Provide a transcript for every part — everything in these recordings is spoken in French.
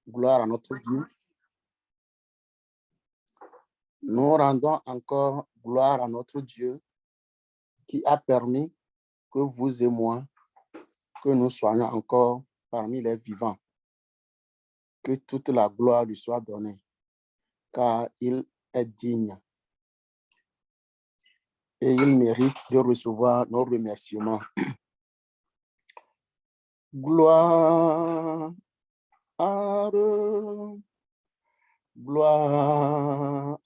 Gloire à notre Dieu. Nous rendons encore gloire à notre Dieu qui a permis que vous et moi, que nous soyons encore parmi les vivants. Que toute la gloire lui soit donnée, car il est digne et il mérite de recevoir nos remerciements. Gloire, gloire,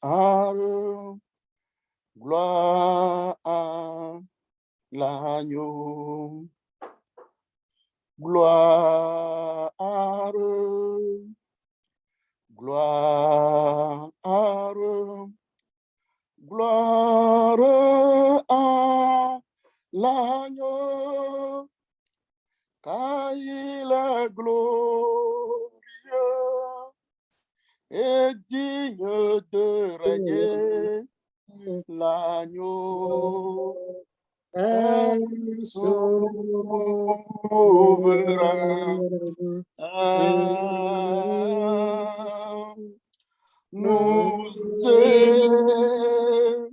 gloire à l'agneau. Gloire, gloire, gloire à l'agneau, car il est glorieux et digne de régner. L'agneau est souverain. Nous élevons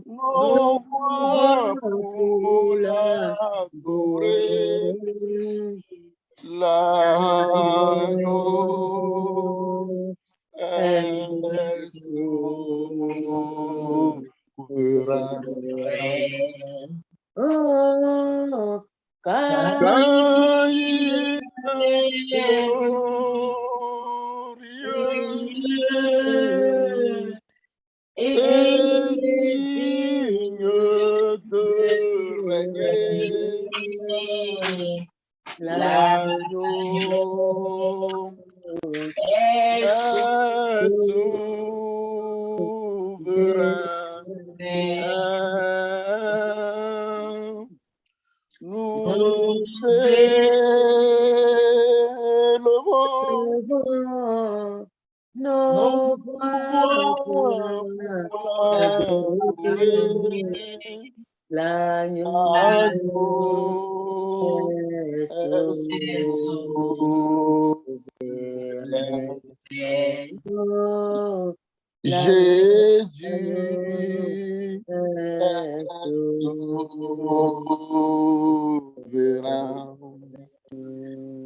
nos voix pour l'adorer. L'agneau est souverain. Oh, car il est glorieux et digne de régner. L'agneau est souverain. Nous élevons nos voix pour adorer. L'agneau est souverain. Jésus est souverain.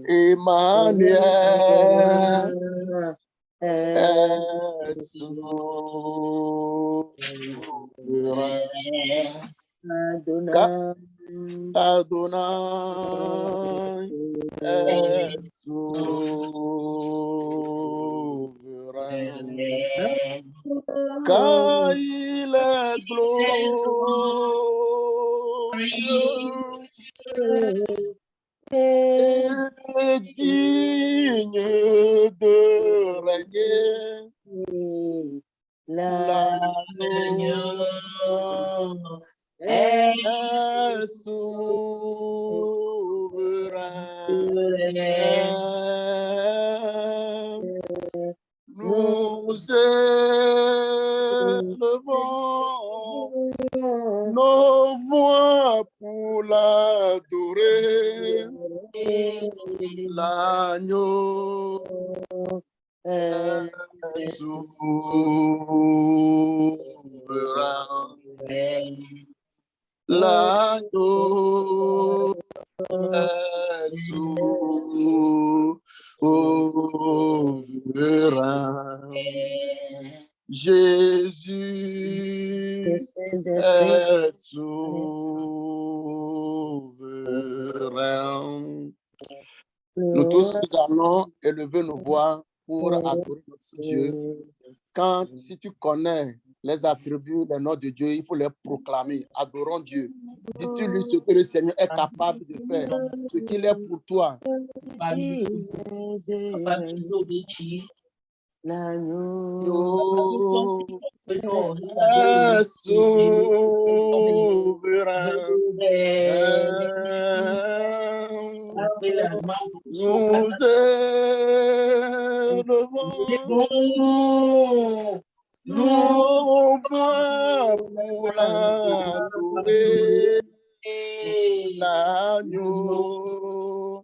Emmanuel est souverain. Adonai est souverain. Car il est glorieux et digne de régner. L'agneau est souverain. Nous élevons nos voix pour l'adorer. L'agneau est souverain. L'agneau est souverain. Jésus est souverain. Nous tous nous allons élever nos voix pour adorer notre Dieu. Quand, si tu connais les attributs, les noms de Dieu, il faut les proclamer. Adorons Dieu. Dis-tu-lui ce que le Seigneur est capable de faire, ce qu'il est pour toi. L'agneau est souverain. Nous élevons nos voix pour l'adorer. L'agneau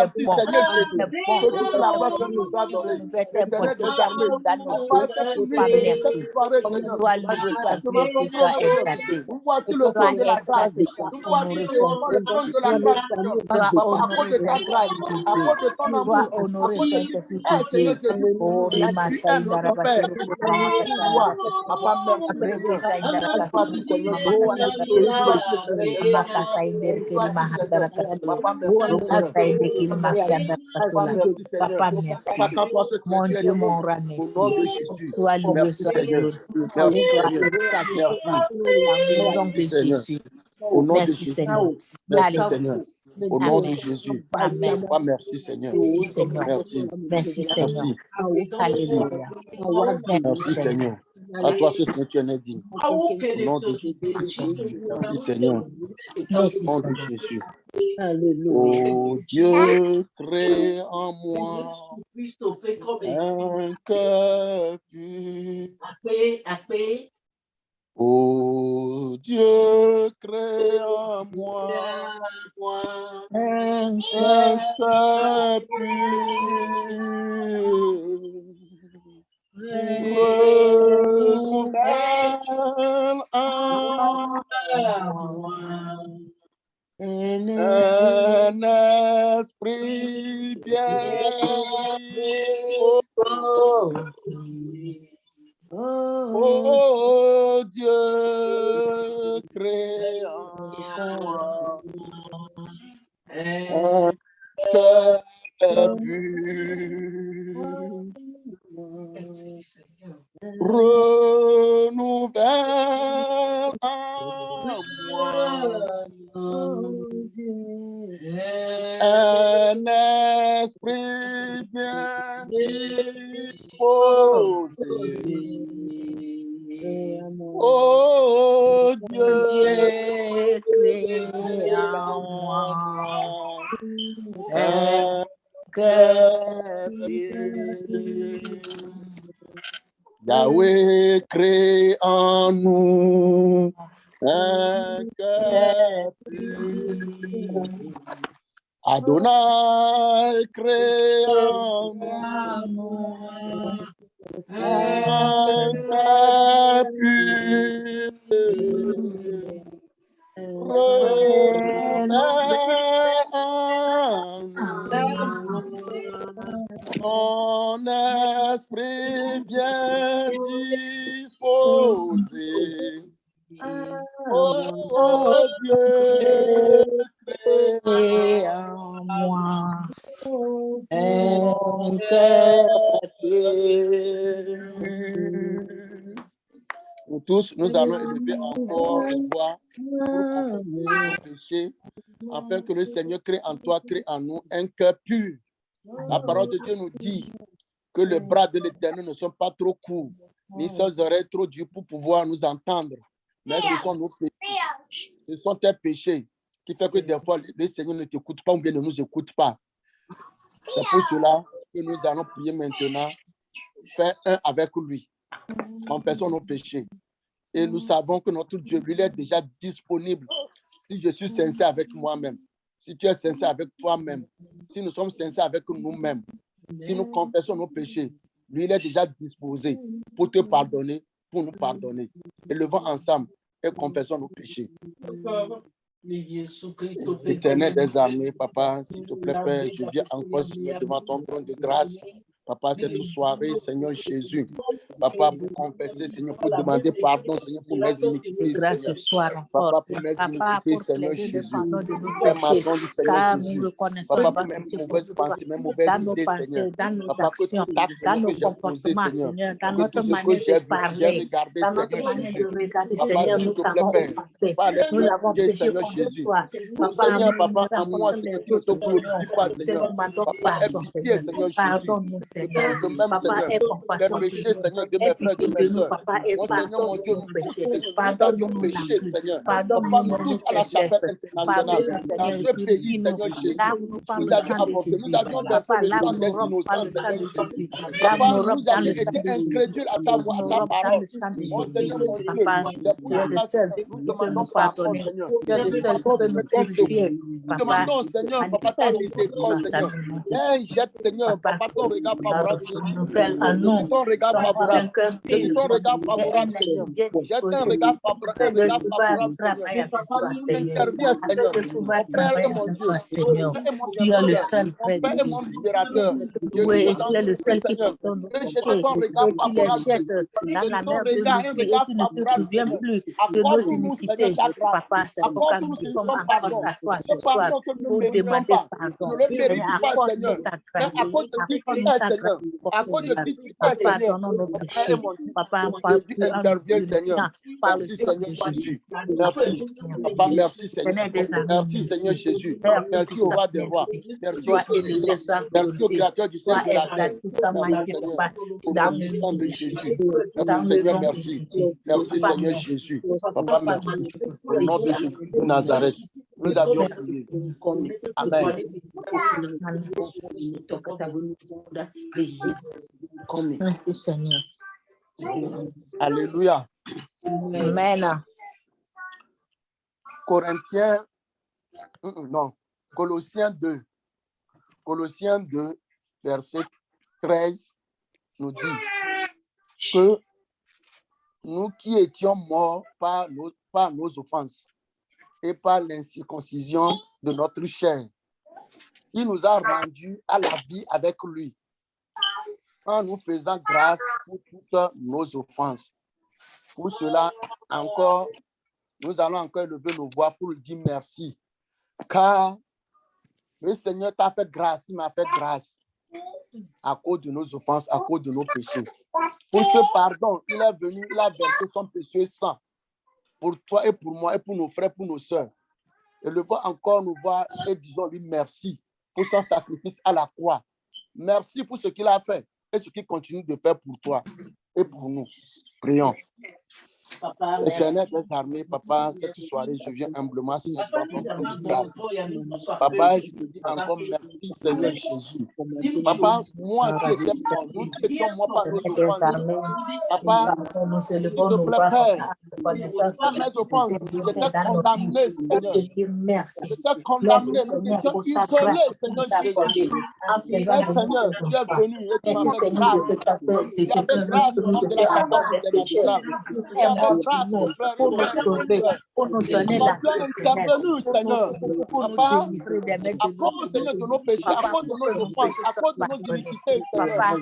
Merci, bon. Seigneur Tu Jésus. es bon. Que toute la voix nous adorée. Renouvelle tes bonnes Éternel tes des armées, amours dans nos papa, vies. cette nuit, Papa, Seigneur, merci. cette soirée, Seigneur, Sois la loué, sois dimension de glorifié, ton sois trône. exalté. Nous voici le Sois trône de la grâce. exalté, sois Nous voici honoré, devant le Saint-Esprit trône de la de Dieu. grâce, Seigneur. Sois À cause honoré, de ta grâce, Saint-Esprit de à Dieu. cause de ton Sois amour, à honoré, cause de qui tu Saint-Esprit de es, Seigneur Dieu. Jésus. Oh, Tu es Rimasaï notre Père. Darabashiro Nous disons, Mamakashandara. Papa, merci, Seigneur. Regesaï Cette fois-ci, Darakasuru Seigneur, Mamakashandara. nous rejoici, Seigneur. Amakasai Toi Derkeli dit, Seigneur. Mahandara Kasulu. Papa, merci, Seigneur. Rokosai Dekili Papa, merci. Mashandara Papa, Kasula. merci, Seigneur. Papa, merci. Chacun voit ce que Mon tu es Dieu, dit. mon roi, Au nom merci. de Jésus. Sois loué, Merci, sois Seigneur. glorifié. Merci, Sois Seigneur. exalté Merci. dans le nom de Merci, Jésus. Au nom de Merci, Jésus. Seigneur. Merci, Alléluia. Seigneur. Au nom de Amen. Jésus. Amen. Papa, merci, Seigneur. Merci, Seigneur. Merci. Merci, Seigneur. Merci. Alléluia. Merci, Merci, Seigneur. Seigneur. À toi, ce que tu en es digne. Au nom de Jésus. Merci, Seigneur. Merci, Au nom de Seigneur. Jésus. Alléluia. Oh Dieu, crée en moi un cœur pur. Oh Dieu, crée en moi un cœur pur. Renouvelle en moi un esprit bien disposé. Oh Dieu, crée en moi un cœur pur. Renouvelle en moi un esprit bien disposé. Oh Dieu, crée en moi un cœur pur. Yahweh, crée en nous un cœur pur. Adonai, crée en nous un cœur pur. Renouvelle en nous ton esprit bien disposé. Oh Dieu, crée en moi un cœur pur. Nous tous, nous allons élever encore une voix pour confesser nos péchés, afin que le Seigneur crée en toi, crée en nous un cœur pur. La parole de Dieu nous dit que les bras de l'Éternel ne sont pas trop courts, ni ses oreilles trop dures pour pouvoir nous entendre. Mais ce sont nos péchés, ce sont tes péchés qui font que des fois le Seigneur ne t'écoute pas ou bien ne nous écoute pas. C'est pour cela que nous allons prier maintenant, faire un avec lui. Confessons nos péchés. Et nous savons que notre Dieu, lui, il est déjà disponible. Si je suis sincère avec moi-même, si tu es sincère avec toi-même, si nous sommes sincères avec nous-mêmes, si nous confessons nos péchés, lui, il est déjà disposé pour te pardonner, pour nous pardonner. Élevons ensemble et confessons nos péchés. Éternel des armées, Papa, s'il te plaît, Père, je viens encore devant ton trône de grâce. Papa, cette soirée, Seigneur Jésus, Papa, pour confesser, Seigneur, pour demander pardon, Seigneur, pour mes iniquités, Grâce Seigneur. ce soir encore. Papa, pour mes Papa, iniquités, pour Seigneur plaider le Jésus. pardon de nos Fais ma péchés, sonde, Seigneur car nous Jésus. reconnaissons Papa, pas pour mes péché mauvaises contre toi. pensées, mes mauvaises Dans nos idées, pensées, Seigneur. dans nos Papa, que actions, tout acte, dans Seigneur, nos que j'ai posé, comportements, Seigneur. Seigneur, dans Que notre tout ce que manière j'ai de vu, que j'ai parler, regardé, dans notre Seigneur manière de Jésus. regarder, Papa, Seigneur, s'il nous te plaît, avons Père. offensé. Par les Nous avons Dieu, péché Seigneur contre Jésus. toi. Oh, Papa, à Seigneur, Papa, murmurer en moi, contre les Seigneur, tu ne te autres, Seigneur. glorifies pas, Nous te Seigneur. demandons Papa, aie pardon, pitié, Seigneur. Seigneur Jésus. Pardonne-nous, Et Seigneur. de même, Papa, Seigneur, aie les compassion de péchés, nous. Seigneur, de Aie mes frères, de pitié mes de nous, soeurs. Papa, et Moi, Seigneur, mon pardonne-nous Dieu, nos nous, péchés. Seigneur, nous avions Pardonne-nous péché, l'envie. Seigneur. Papa, nous Pardonne-nous nos tous à la chapelle faiblesses. internationale, Pardonne-nous, dans Seigneur, et ce pays, purifie-nous. Seigneur Jésus, Lave-nous nous le avions sang de avorté, nous Jésus. avions versé Papa, le lave sang nos des robes par innocents, le sang Seigneur de Jésus. Jésus. Lave Papa, nos robes nous dans avions le sang été de Jésus. incrédules à Lave nos ta robes dans parole. le sang de Oh Jésus. Seigneur, mon Dieu, Papa, c'est pour tu es le cela, seul Seigneur, nous qui peut nous demandons pardon, pardonner. Seigneur. Tu es le Nous seul qui demandons peut de nous ton secours. purifier. Nous Papa, demandons, Seigneur, Papa, ta manifeste miséricorde, ta Seigneur. lumière. Viens, jette, Seigneur, Papa, Papa, ton regard favorable sur nous, Seigneur. nouvelle en Depuis nous. ton regard Un favorable. cœur Depuis pur ton regard et un favorable, Seigneur. esprit bien Jette disposé. un regard Afin de pouvoir favorable, Seigneur. travailler avec toi, Seigneur. Interviens, Afin Seigneur. de pouvoir Mon Père et travailler mon avec Dieu. toi, Mon Seigneur. Père et mon Tu es le bienfaiteur. seul Mon vrai Père et Dieu. mon libérateur. Je Oui, viens et dans tu es le ce seul qui Seigneur. pardonne nos Que jette péchés ton regard et tu les favorable, jettes Seigneur. dans Que la ton mer de regard, un l'oubli et regard tu ne te favorable, souviens Seigneur. plus de nos Accorde-nous, Seigneur, iniquités. ta grâce. Papa, c'est pourquoi nous Accorde-nous, sommes ton encore pardon. à toi Ce ce soir pardon que nous ne pour méritons demander pas. Nous pardon. ne le Mais méritons pas, accorde-nous Seigneur. ta Mais grâce. à cause de qui tu Accorde-nous es, ta grâce Seigneur. pour À ce cause de soir. qui tu es, Papa, Seigneur. pardonnons nos Papa, péchés. mon Dieu, Papa, par Jésus intervient, Seigneur. par le Merci, sang Seigneur de Jésus. Jésus. Merci. Papa, merci, Seigneur. Seigneur des armées, Merci, Seigneur Jésus. Père Merci au tout-puissant, roi des rois. merci. Merci au Sois élevé, Tout-Puissant. sois Merci au glorifié, Créateur du ciel sois et de la terre. exalté, sois Merci, magnifié, Seigneur. Papa, Au dans nom le puissant nom de de Jésus. Jésus. Merci, Dans le Seigneur, nom de merci. Jésus. Merci, Papa, Seigneur merci. Jésus. Papa, Papa, merci. merci. Au nom de Jésus de Nazareth, nous avions prié. Amen. Merci, Seigneur. Alléluia. Amen. Corinthiens, non, Colossiens 2. Colossiens 2, verset 13, nous dit que nous qui étions morts par nos offenses et par l'incirconcision de notre chair, il nous a rendus à la vie avec lui, en nous faisant grâce pour toutes nos offenses. Pour cela, encore, nous allons encore lever nos voix pour lui dire merci. Car le Seigneur t'a fait grâce, il m'a fait grâce à cause de nos offenses, à cause de nos péchés. Pour ce pardon, il est venu, il a versé son précieux sang pour toi et pour moi et pour nos frères, pour nos sœurs. Et le voit encore nous voir et disons-lui merci pour son sacrifice à la croix. Merci pour ce qu'il a fait et ce qu'il continue de faire pour toi et pour nous. Prions. Éternel des armées, Papa, cette soirée, je viens humblement sur ton grâce. Papa, je te dis encore merci, Seigneur Jésus. Papa, moi qui étais mort, nous qui étions morts par nos offenses. Papa, s'il te plaît, Père, par mes offenses, j'étais condamné, Seigneur. J'étais condamné, nous étions isolés, Seigneur Jésus. Mais Seigneur, tu es venu et tu m'as fait grâce. Il y avait grâce au nom de la Chapelle internationale. Il y avait grâce aux frères et pour nous sœurs. sauver, pour nous donner la Tu es intervenu, Seigneur. pour nous Papa, délivrer des mains à de cause, Seigneur, de nos péchés, à cause de nos offenses, à cause de nos iniquités, Seigneur. Papa,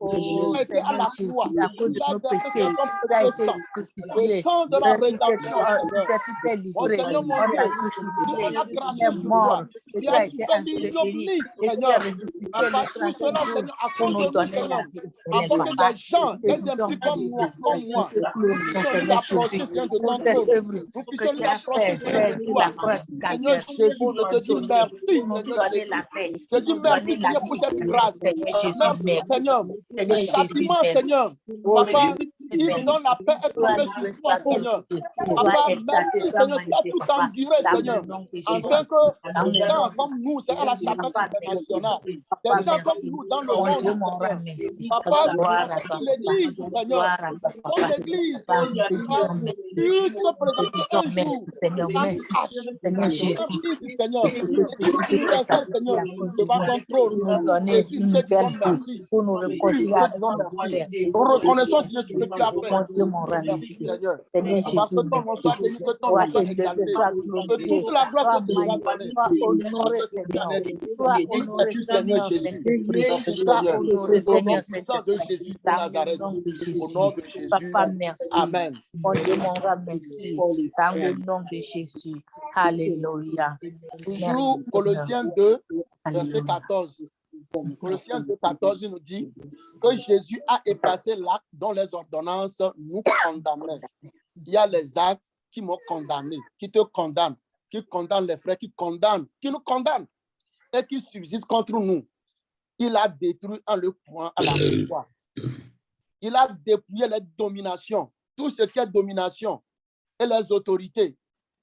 Tu as été à la croix. à cause de Tu as nos versé péchés, ton tu as précieux été sang. crucifié. Le sang de la rédemption, Seigneur. Tu t'es Oh livré, Seigneur, mon on Dieu, t'a nous crucifié, on a tu craché es sur mort, toi. et Tu tu as as été souffert enseveli, l'ignominie, et tu as Seigneur. ressuscité Papa, le tout cela, troisième jour Seigneur, à pour cause nous de nous, donner Seigneur. la vie Afin éternelle, que Papa. des gens, Et des disons impies comme moi, nous te glorifions, puissions nous Seigneur approcher, Jésus, Seigneur, de pour ton cette trône. œuvre Nous que puissions tu nous as approcher, fait, Seigneur, de sur toi. la croix du Seigneur Calvaire, Jésus, pour je nous te dis sauver, merci, pour nous Seigneur donner Jésus. la paix, Je pour dis nous merci, donner la Seigneur, vie pour cette éternelle. grâce. Seigneur Jésus, Merci, merci. Seigneur. Seigneur Le Jésus, châtiment, merci. Seigneur. Oh Papa, Jésus, qui merci. donne la paix est Sois tombé sur loué, toi, sois Seigneur. glorifié, sois Papa, exalté, merci, sois Seigneur. Tu as magnifié, tout Papa, enduré, dans le Seigneur. nom de Jésus. Afin que Dans le des nom gens de comme nous, c'est à la chapelle Papa, internationale, merci. des Papa, gens comme merci. nous dans le Mon monde, Dieu, mon roi, Seigneur. merci. Papa, Gloire à toi, l'église, Papa. Seigneur. Gloire à toi, Ton Papa. église, Papa, nous te Papa, disons merci. puisse se Nous te présenter un disons merci, jour Seigneur, sans merci. tâche, Seigneur Jésus, sans ride, Seigneur. pour ce que Et tu t'es universel, sacrifié Seigneur, à cause de devant nous, ton pour trône. nous donner Jésus, une nous te nouvelle disons vie, merci. pour nous Oui, réconcilier nous te avec disons notre merci. Père. Nous reconnaissons, Seigneur, ce que tu as fait. Mon Dieu, mon roi, Merci, merci. Seigneur. Seigneur Papa, Jésus, que ton nom merci. soit béni, que ton nom Sois soit élevé, exalté. sois Que glorifié, toute la gloire sois te soit magnifié, donnée. sois Pour honoré, cette Seigneur. éternité. Sois Qui honoré, es-tu, Seigneur Seigneur Jésus? Saint-Esprit. Merci, Sois Seigneur. honoré, Au nom Seigneur puissant de Saint-Esprit. Jésus de Dans le Nazareth. nom de Au Jésus. nom de Jésus. Papa, merci. Amen. Mon Dieu, mon roi, merci. Dans le nom de Jésus. Alléluia. Toujours Merci, Colossiens Seigneur. 2, verset Alléluia. 14. Colossiens 2, 14, il nous dit que Jésus a effacé l'acte dont les ordonnances nous condamnaient. Il y a les actes qui m'ont condamné, qui te condamnent, qui condamnent les frères, qui nous condamnent et qui subsistent contre nous. Il a détruit en le point à la croix. Il a dépouillé les dominations, tout ce qui est domination et les autorités,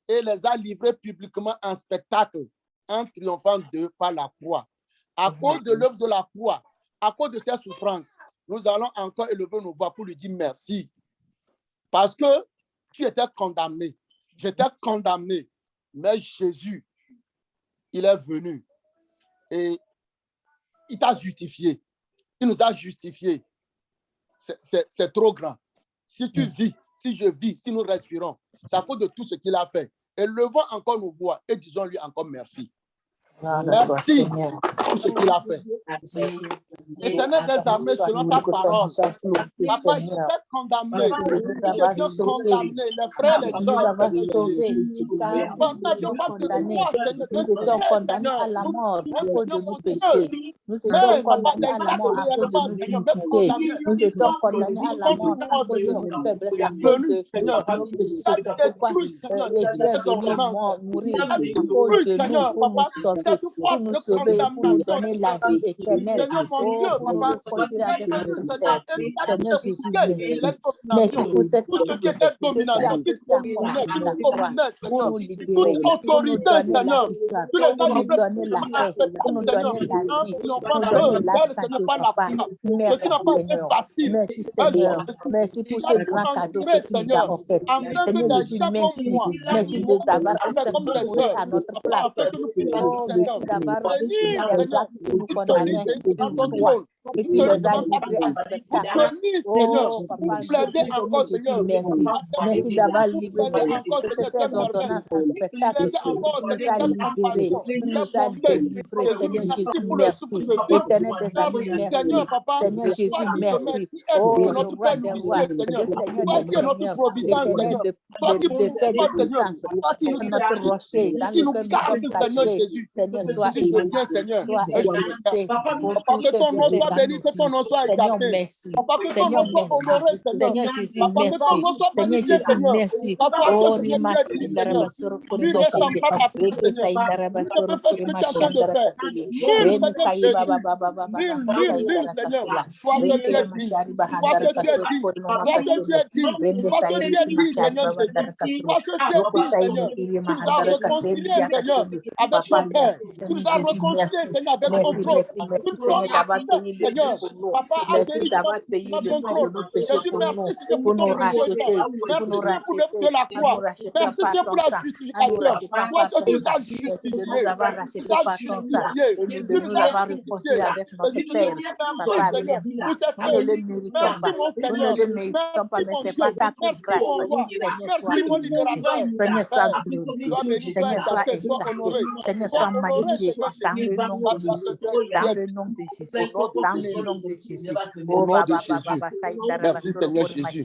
et les a livrés publiquement en spectacle, en triomphant d'eux par la croix. À cause de l'œuvre de la croix, à cause de ses souffrances, nous allons encore élever nos voix pour lui dire merci. Parce que tu étais condamné, j'étais condamné, mais Jésus, il est venu et il t'a justifié. Il nous a justifiés. C'est trop grand. Si tu vis, si je vis, si nous respirons, c'est à cause de tout ce qu'il a fait. Et levons encore nos voix et disons-lui encore merci. Merci. tout ce qu'il a fait. Éternel des armées, selon ta parole, papa, il était condamné. Il était condamné. Les frères et les sœurs, pendant Dieu, parce que toi, nous étions condamnés à la mort à cause de nos péchés. Nous étions condamnés à la mort à cause de nos iniquités. Nous étions condamnés à la mort à cause de nos faiblesses, à cause de nos péchés. C'est pourquoi Jésus est venu mourir à cause de nous pour nous sauver, pour nous sauver, pour nous donner la vie éternelle. Oh, pour nous réconcilier avec notre Père. Seigneur Jésus, merci. Merci pour cette domination qui a accompli sur la croix pour nous libérer, pour nous donner la victoire, pour nous donner la paix, pour nous donner la vie, pour nous donner la santé, papa. Merci Seigneur. Merci Seigneur. Merci pour ce grand cadeau que tu nous as offert. Seigneur Jésus, merci. Merci d'avoir accepté de mourir à notre place. Oh, merci d'avoir pris les actes que nous condamnons sur toi. Et tu les as livrés à spectacle. Oh, papa, Jésus, merci. Merci d'avoir livré ces ordonnances à spectacle. Tu nous as libérés. Tu nous as délivrés. Seigneur Jésus, merci. Éternel des amis, merci. Seigneur Jésus, merci. Oh, le roi des rois, le Seigneur des seigneurs, l'éternel de paix de puissance, notre rocher, dans lequel nous sommes cachés. Seigneur, sois élevé, sois exalté pour toutes tes bénédictions. Seigneur, merci. Seigneur, merci. Seigneur Jésus, merci. Seigneur Jésus, merci. Oh, Rimashi, Darabasoro, Kurimashende. Eke Sai Darabasoro, Kurimashende, Darabasili. Remi Kai Baba Baba Baba Sai Darabasila. Eke Mashari Bahandara Kasoro, Kurimakasili. Remi Sai Mashari Baba Darabasila. Roko Sai Nikiri Mahandara Kasili, Yakasili. Papa, merci. Seigneur Jésus, merci. Merci, merci, merci, Seigneur, d'avoir payé le prix pour nous. Merci d'avoir payé le prix de nos péchés pour nous racheter, pour nous racheter par ton sang, à nous racheter par ton sang. Merci de nous avoir rachetés par ton sang et de nous avoir réconciliés avec notre Père. Papa, merci. Nous ne le méritons pas. Nous ne le méritons pas, mais c'est pas ta grâce. Seigneur, sois élevé. Seigneur, sois glorifié. Seigneur, sois exalté. Seigneur, sois magnifié. Dans le nom de Jésus. Dans le nom de Jésus. Dans le nom de Jésus. Oh, Baba, Baba, Merci Seigneur Jésus.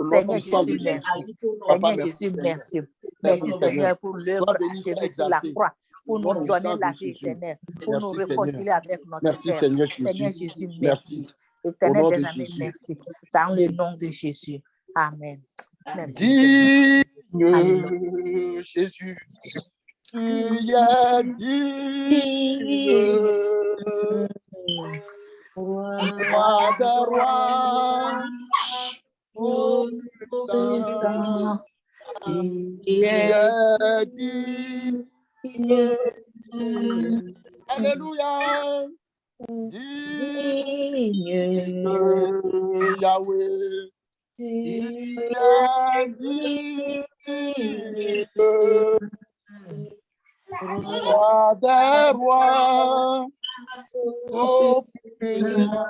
Seigneur Jésus, merci. Seigneur Jésus, merci. Merci Seigneur pour l'œuvre achevée sur la croix, pour nous donner la vie éternelle, pour nous réconcilier avec notre Père. Seigneur Jésus, merci. Éternel des amis, merci. Dans le nom de Jésus. Amen. Merci. Jésus. Tu es digne, roi des rois, puissant, tu es digne. Alléluia. Digne, Yahweh. Tu es digne. Roi des rois, ô puissant,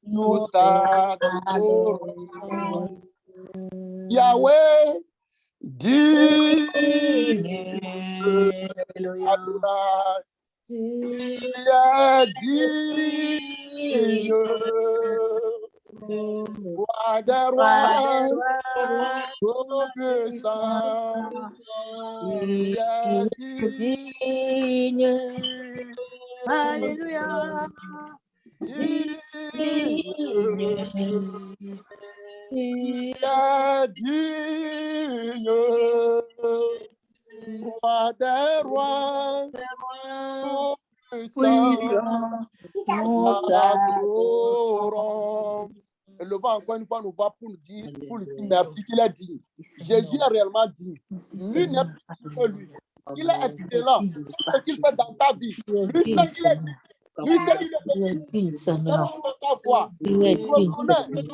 nous t'adorons. Yahweh, digne, Adonai, tu es digne, roi des rois, ô puissant, tu es digne. Alléluia. Digne, roi des rois, puissant, nous t'adorons. Levons encore une fois nos voix pour lui dire merci qu'il est digne. Jésus est réellement digne. Lui n'est plus que lui. Il est excellent. Ce qu'il fait dans ta vie. Lui seul, il est digne. Lui seul, il est digne, Seigneur. Il est digne, Seigneur.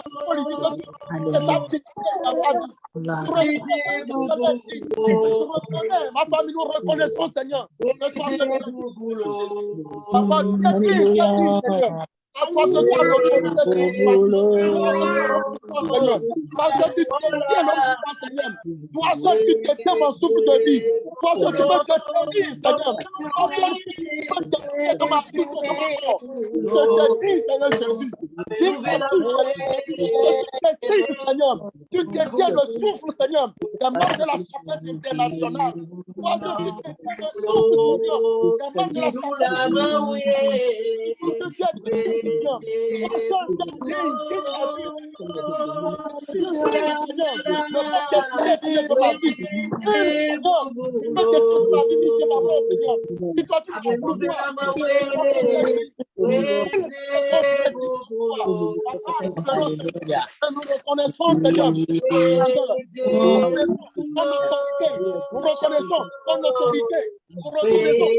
Ma famille, nous reconnaissons, Seigneur. Papa, À toi seul tu as l'autorité sur notre famille. Seigneur. Toi seul tu détiens notre pouvoir, Seigneur. Toi seul tu détiens mon souffle de vie. Toi seul tu peux détenir, Seigneur. Toi seul tu peux détenir dans ma vie, dans mon corps. Je te détruis, Seigneur Jésus. Seigneur. Tu détiens le souffle, Seigneur, des membres de la chapelle internationale. Toi seul tu détiens le souffle, Seigneur, des membres de la chapelle internationale. Tu détiens le Seigneur. Toi seul tu es digne, Seigneur. Ne pas décider, Seigneur, de ma vie. Seigneur, tu peux décider de ma vie, mission ma mort, Seigneur. Si toi tu as le pouvoir, nous reconnaissons, Seigneur, nous reconnaissons ton autorité, nous reconnaissons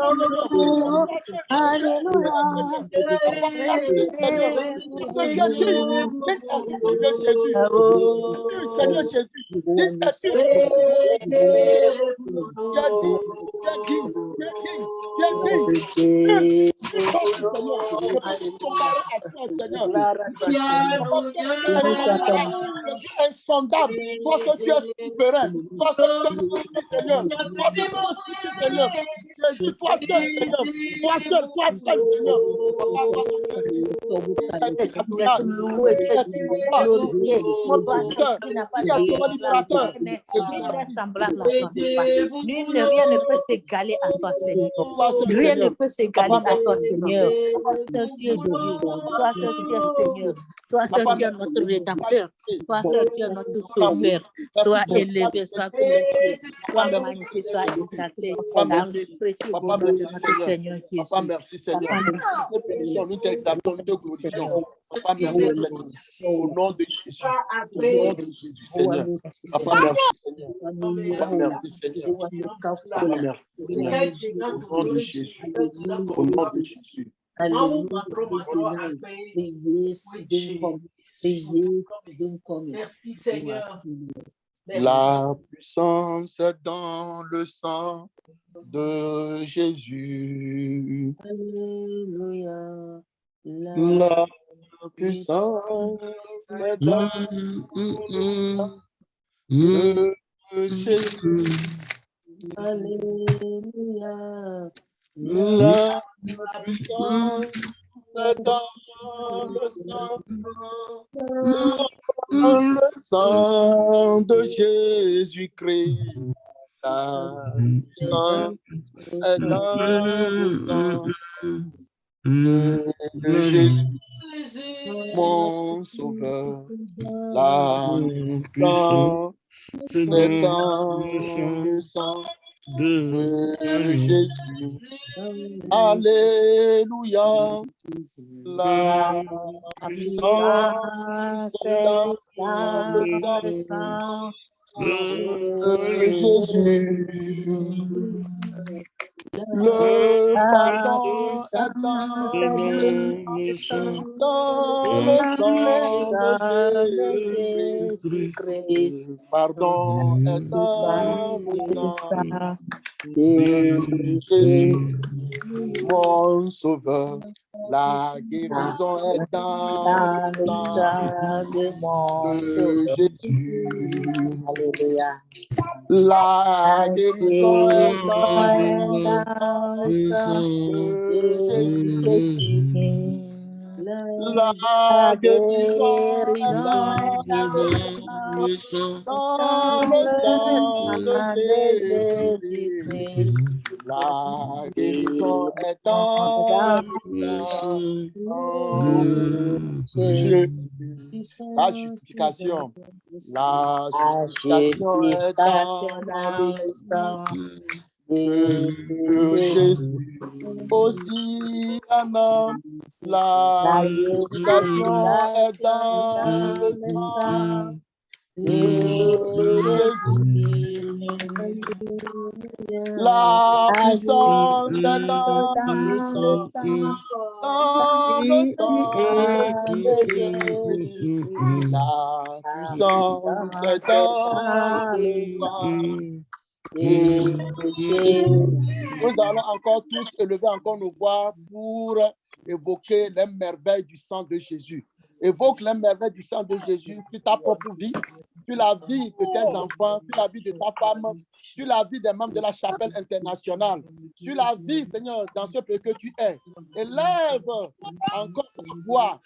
Seigneur Jésus, insondable, toi que tu es souverain, toi que tu es Seigneur, toi que tu es Seigneur, Jésus, toi seul, Seigneur, toi seul, Seigneur. Rien ne peut s'égaler à toi, Seigneur. Rien ne peut s'égaler à toi, Seigneur. Toi, tu es Dieu. Toi, tu es Seigneur. Toi, tu es notre rédempteur. Toi, tu es notre sauveur. Sois élevé, sois glorifié, sois magnifié, sois exalté dans le précieux nom de notre Seigneur Jésus. Papa, merci, Seigneur. Nous t'exaltons, nous te glorifions. Papa, merci, Seigneur. Au nom de Jésus. Au nom de Jésus, Seigneur. Papa, merci, Seigneur. Papa, merci, Seigneur. Papa, merci, Seigneur. Au nom de Jésus. Au nom de Jésus. Merci, Seigneur. La puissance est dans le sang de Jésus. Alléluia. La puissance est dans le sang de Jésus. Alléluia. La puissance est dans le sang de Jésus-Christ. La puissance est dans le sang de Jésus, mon sauveur. La puissance est dans le sang de Jésus. Alléluia. La puissance est dans le sang de Jésus. Le pardon est dans le sang de Jésus-Christ. Le pardon est dans le sang de Jésus, mon sauveur. La guérison est dans le sang de Jésus. Alléluia. La guérison est dans le sang de Jésus. La guérison est dans le sang de Jésus. La guérison est dans le sang de Jésus. La justification. La justification est dans le sang de Jésus. Aussi, Anna, la justification est dans le sang de Jésus. La puissance est dans le sang de Jésus. La puissance est dans le sang Nous allons encore tous élever encore nos voix pour évoquer les merveilles du sang de Jésus. Évoque les merveilles du sang de Jésus sur ta propre vie, sur la vie de tes enfants, sur la vie de ta femme, sur la vie des membres de la chapelle internationale, sur la vie, Seigneur, dans ce pays que tu es. Élève encore ta voix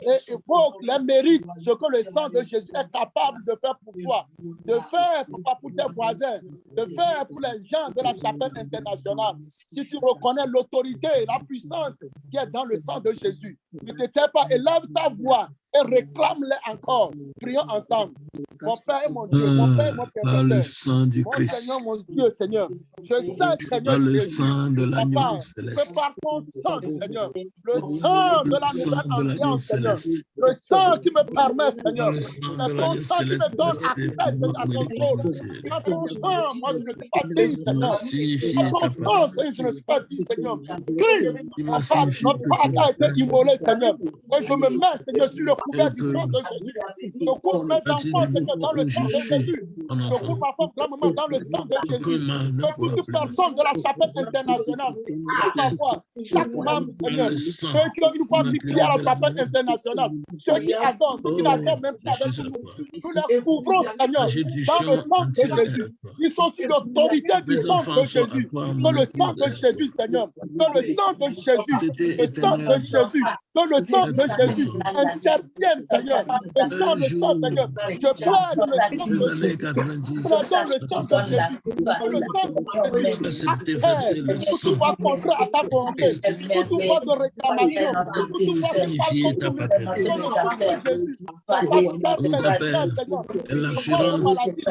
et évoque les mérites, ce que le sang de Jésus est capable de faire pour toi, de faire pour tes voisins, de faire pour les gens de la chapelle internationale. Si tu reconnais l'autorité et la puissance qui est dans le sang de Jésus, ne te tais pas, élève ta voix et réclame-les encore. Prions ensemble. Mon Père et mon Dieu, mon Père et mon Père. Par le sang du Mon Christ, Seigneur, mon Dieu, Seigneur, je sais, Seigneur, par le Jésus, sang de l'agneau Papa, céleste, que par ton sang, Seigneur, le sang de la le sang nouvelle de l'agneau alliance, Seigneur, céleste, le sang qui me permet, par Seigneur, le sang de c'est ton l'agneau sang qui céleste, me donne versé accès, pour Seigneur, à notre ton trône. médicament. À ton sang, moi, je ne suis pas digne, Tu Seigneur. m'as À signifié ton ta sang, parole. Seigneur, je ne suis pas digne, Seigneur. Christ, Tu m'as notre signifié que Pâque tu a été es immolé, Seigneur. Et je me mets, Seigneur, sur le couvert du sang de Jésus. Je couvre mes à partir enfants, du Seigneur, moment dans le où sang je de suis Jésus. un Je enfant, couvre ma femme, grand-maman, dans le sang de aucun Jésus. mal ne Que pourra toute plus me personne de la chapelle internationale, chaque faire. fois, chaque membre, Par Seigneur, le ceux sang qui ont une fois mis pied à immaculé la de chapelle l'agneau. internationale, ceux qui adorent, ceux qui Oh, n'adorent même je pas avec suis à nous, toi. nous les couvrons, Seigneur, Agite du dans le champ sang de entier Jésus. à toi. Ils sont sous l'autorité du Mes sang enfants de sont à Jésus. toi, Que mon le sang épouse de est à toi. Jésus, Seigneur, que le sang de Jésus, C'était le sang de éternel. Jésus, que le sang de Jésus intervienne, Seigneur. Le sang, Un le sang, jour, Seigneur. Je plaide le sang les de années Jésus. 90, Prenons le sang de lorsque Jésus. Que le sang de tu Jésus accepté appelle verser le toute sang voix contraire à ta de volonté, Christ toute voix de réclamation, toute pour voix qui parle signifier ta contre nous. paternité. Que le sang de Jésus se fasse taire Oh, maintenant, Père, Seigneur. et Les voix de l'assurance maladie,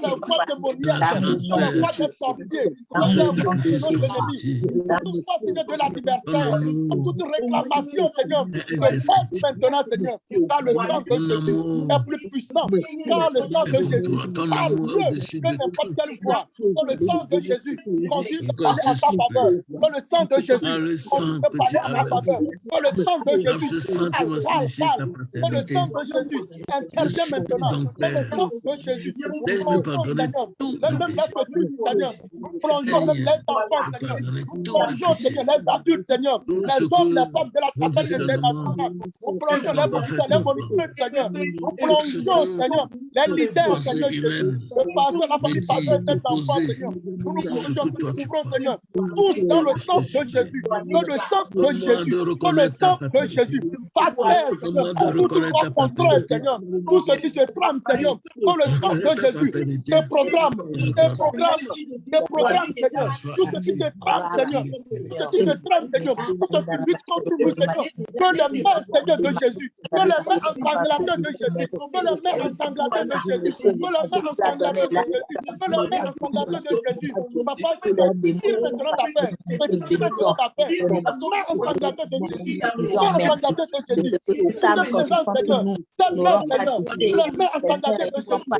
les voix de démoniaques, l'assurance, les Père, voix des sorciers, de les ce voix de sacrifice nos ennemis. consenti. Toute voix, Seigneur, de l'adversaire, Ton toute réclamation, Seigneur, amour est se taise indescriptible. maintenant, Seigneur, car le sang de Ton Jésus amour est plus puissant, car le sang est de pour Jésus toi. Ton parle amour mieux au-dessus que de n'importe tout. quelle voix. Que le sang de Jésus continue de Encore, parler je te en ta faveur. supplie, Que le sang de par Jésus le continue sang de que parler tu en as ta versé, faveur. Que le sang de par Jésus ce sang, tu parle, m'as parle, signifié parle. ta Que le paternité. sang de Jésus Je intervient supplie maintenant. donc, Que le Père, sang de Jésus, nous de me plongeons, pardonner Seigneur, tous même mes les péchés. petits, Seigneur, nous plongeons même Seigneur, les enfants, me Seigneur, pardonner nous tous mes plongeons, péchés. Seigneur, les adultes, Seigneur, Tout les ce hommes, les que femmes de la mon chapelle discernement internationale, nous plongeons les n'a pas fait moniteurs, les encore. monitrices, Seigneur, nous Tout ce plongeons, que Seigneur, les ma leaders, pensée Seigneur Jésus, humaine le pasteur, la me famille dit pasteur, les enfants, d'opposer Seigneur, nous nous ce plongeons, que nous toi nous tu couvrons, crois. Seigneur, tous dans le Je sang te de supplie. Jésus, que le sang de Donne-moi de Jésus, que le reconnaître ta sang de paternité. Jésus fasse taire, Seigneur, Donne-moi de toute reconnaître voix ta contraire, paternité. Seigneur, tout ce qui se trame, Seigneur, que le sang Reconnaître de ta Jésus paternité. des programmes, Et je des crois que programmes, des programmes, Seigneur. ça soit Tout ce qui ainsi. se trame, Seigneur. Tout ce qui se trame, Seigneur. Tout ce qui lutte contre nous, Seigneur. Que les mains, Seigneur, de Jésus. Que les mains ensanglantantes de Jésus. Que les mains ensanglantantes de Jésus. Que les mains ensanglantantes de Jésus. Que les mains ensanglantantes de Jésus. Papa, tu expires maintenant ta paix. Expire maintenant ta paix. Les mains ensanglantantes de Jésus. Les mains ensanglantantes de Jésus. Expire maintenant, Seigneur. Ces mains, Seigneur. Les mains ensanglantées de Jésus.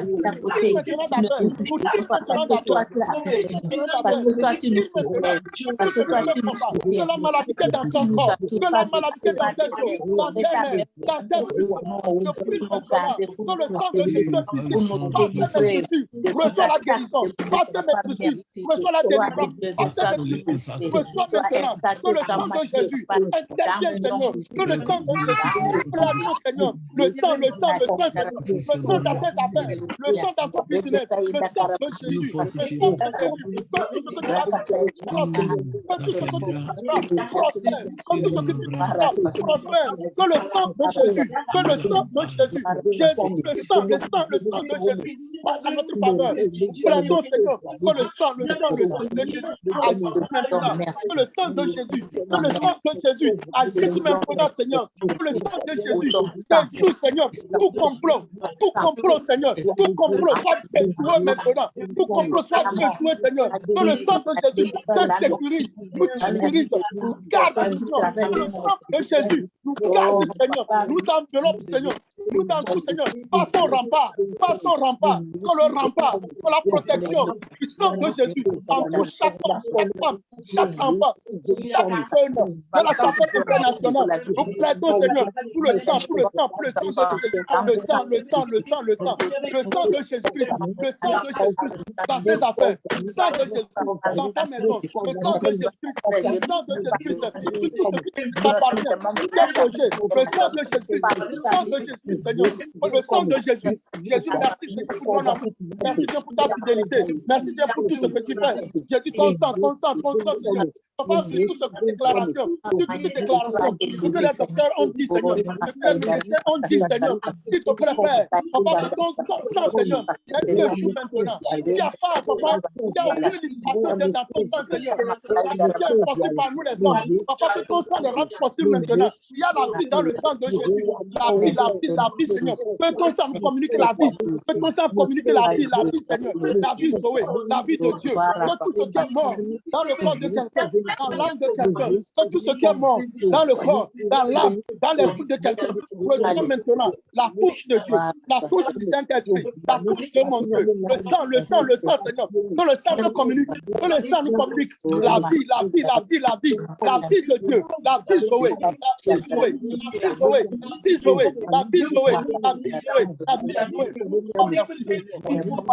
Expire maintenant ta paix. Nous tire maintenant ta paix. Nous tire maintenant ta paix. Nous tire maintenant. Tout ce qui te combat. Que la maladie est dans ton corps. Que la maladie est dans tes os, dans tes mains, dans tes muscles. Je prie maintenant que le sang de Jésus te Par le visite. sang Par de tes Jésus. meurtrissures, reçois la guérison. Par tes meurtrissures, reçois la délivrance. Par tes meurtrissures, reçois maintenant que le sang de Jésus intervienne, Seigneur. Que le sang de Jésus, prenons, Seigneur, le sang, Seigneur. Le sang dans tes affaires, le sang dans ton business, le sang de Jésus, le sang de Jésus. Que tout ce que tu vas faire, prospère. Que tout ce que tu feras, prospère. Que tout ce que tu feras, prospère. Que le sang de Jésus, que le sang de Jésus, Jésus, le sang de Jésus, passe à notre faveur. Prenons, Seigneur, que le sang de Jésus agisse maintenant. Que le sang de Jésus, que le sang de Jésus agisse maintenant, Seigneur. Que le sang de Jésus détruit, Seigneur, tout complot, Seigneur, tout complot soit détruit maintenant. Tout complot soit détruit, Seigneur. Que le sang de Jésus te sécurise, nous sécurise, nous garde, Seigneur. Que le sang de Jésus nous garde, Seigneur, nous enveloppe, Seigneur. Nous dans tout, Seigneur, par ton rempart, que le rempart, que la protection du sang de Jésus entoure chaque homme, chaque femme, chaque enfant, chaque jeune de la chapelle internationale. Nous plaidons, Seigneur, pour le sang de Jésus, le sang de Jésus-Christ, le sang de Jésus-Christ dans tes affaires, le sang de Jésus dans ta maison, le sang de Jésus-Christ, le sang de Jésus-Christ, tout ce qui t'appartient, tes projets, le sang de Jésus-Christ, le sang de Jésus-Christ, Seigneur, le sang de Jésus. Jésus, merci Seigneur pour ton amour, merci Seigneur pour ta fidélité, merci Seigneur pour tout ce que tu fais. Jésus, ton sang, Seigneur. Papa, sur toute cette déclaration, tout que les docteurs ont dit, Seigneur, que les médecins ont dit, Seigneur, s'il te plaît, Père, Papa, que ton sang, Seigneur, est jour maintenant. Il y a pas, Papa, il y a aucune limitation dans ton sang, Seigneur. Tout est possible par nous les hommes. Papa, que ton sang le rende possible maintenant. Il y a la vie dans le sang de Jésus. La vie, Seigneur. Que ton sang nous communique la vie. Que ton sang communique la vie, Seigneur. La vie Zoé, la vie de Dieu. Que tout ce qui est mort dans le corps de quelqu'un, dans l'âme de quelqu'un, que tout ce qui est mort dans le corps, dans l'âme, dans l'esprit de quelqu'un, reçoit maintenant la touche de Dieu, la touche du Saint-Esprit, la touche de mon Dieu, le sang, Seigneur, que le sang nous communique, la vie de Dieu, la vie Zoé,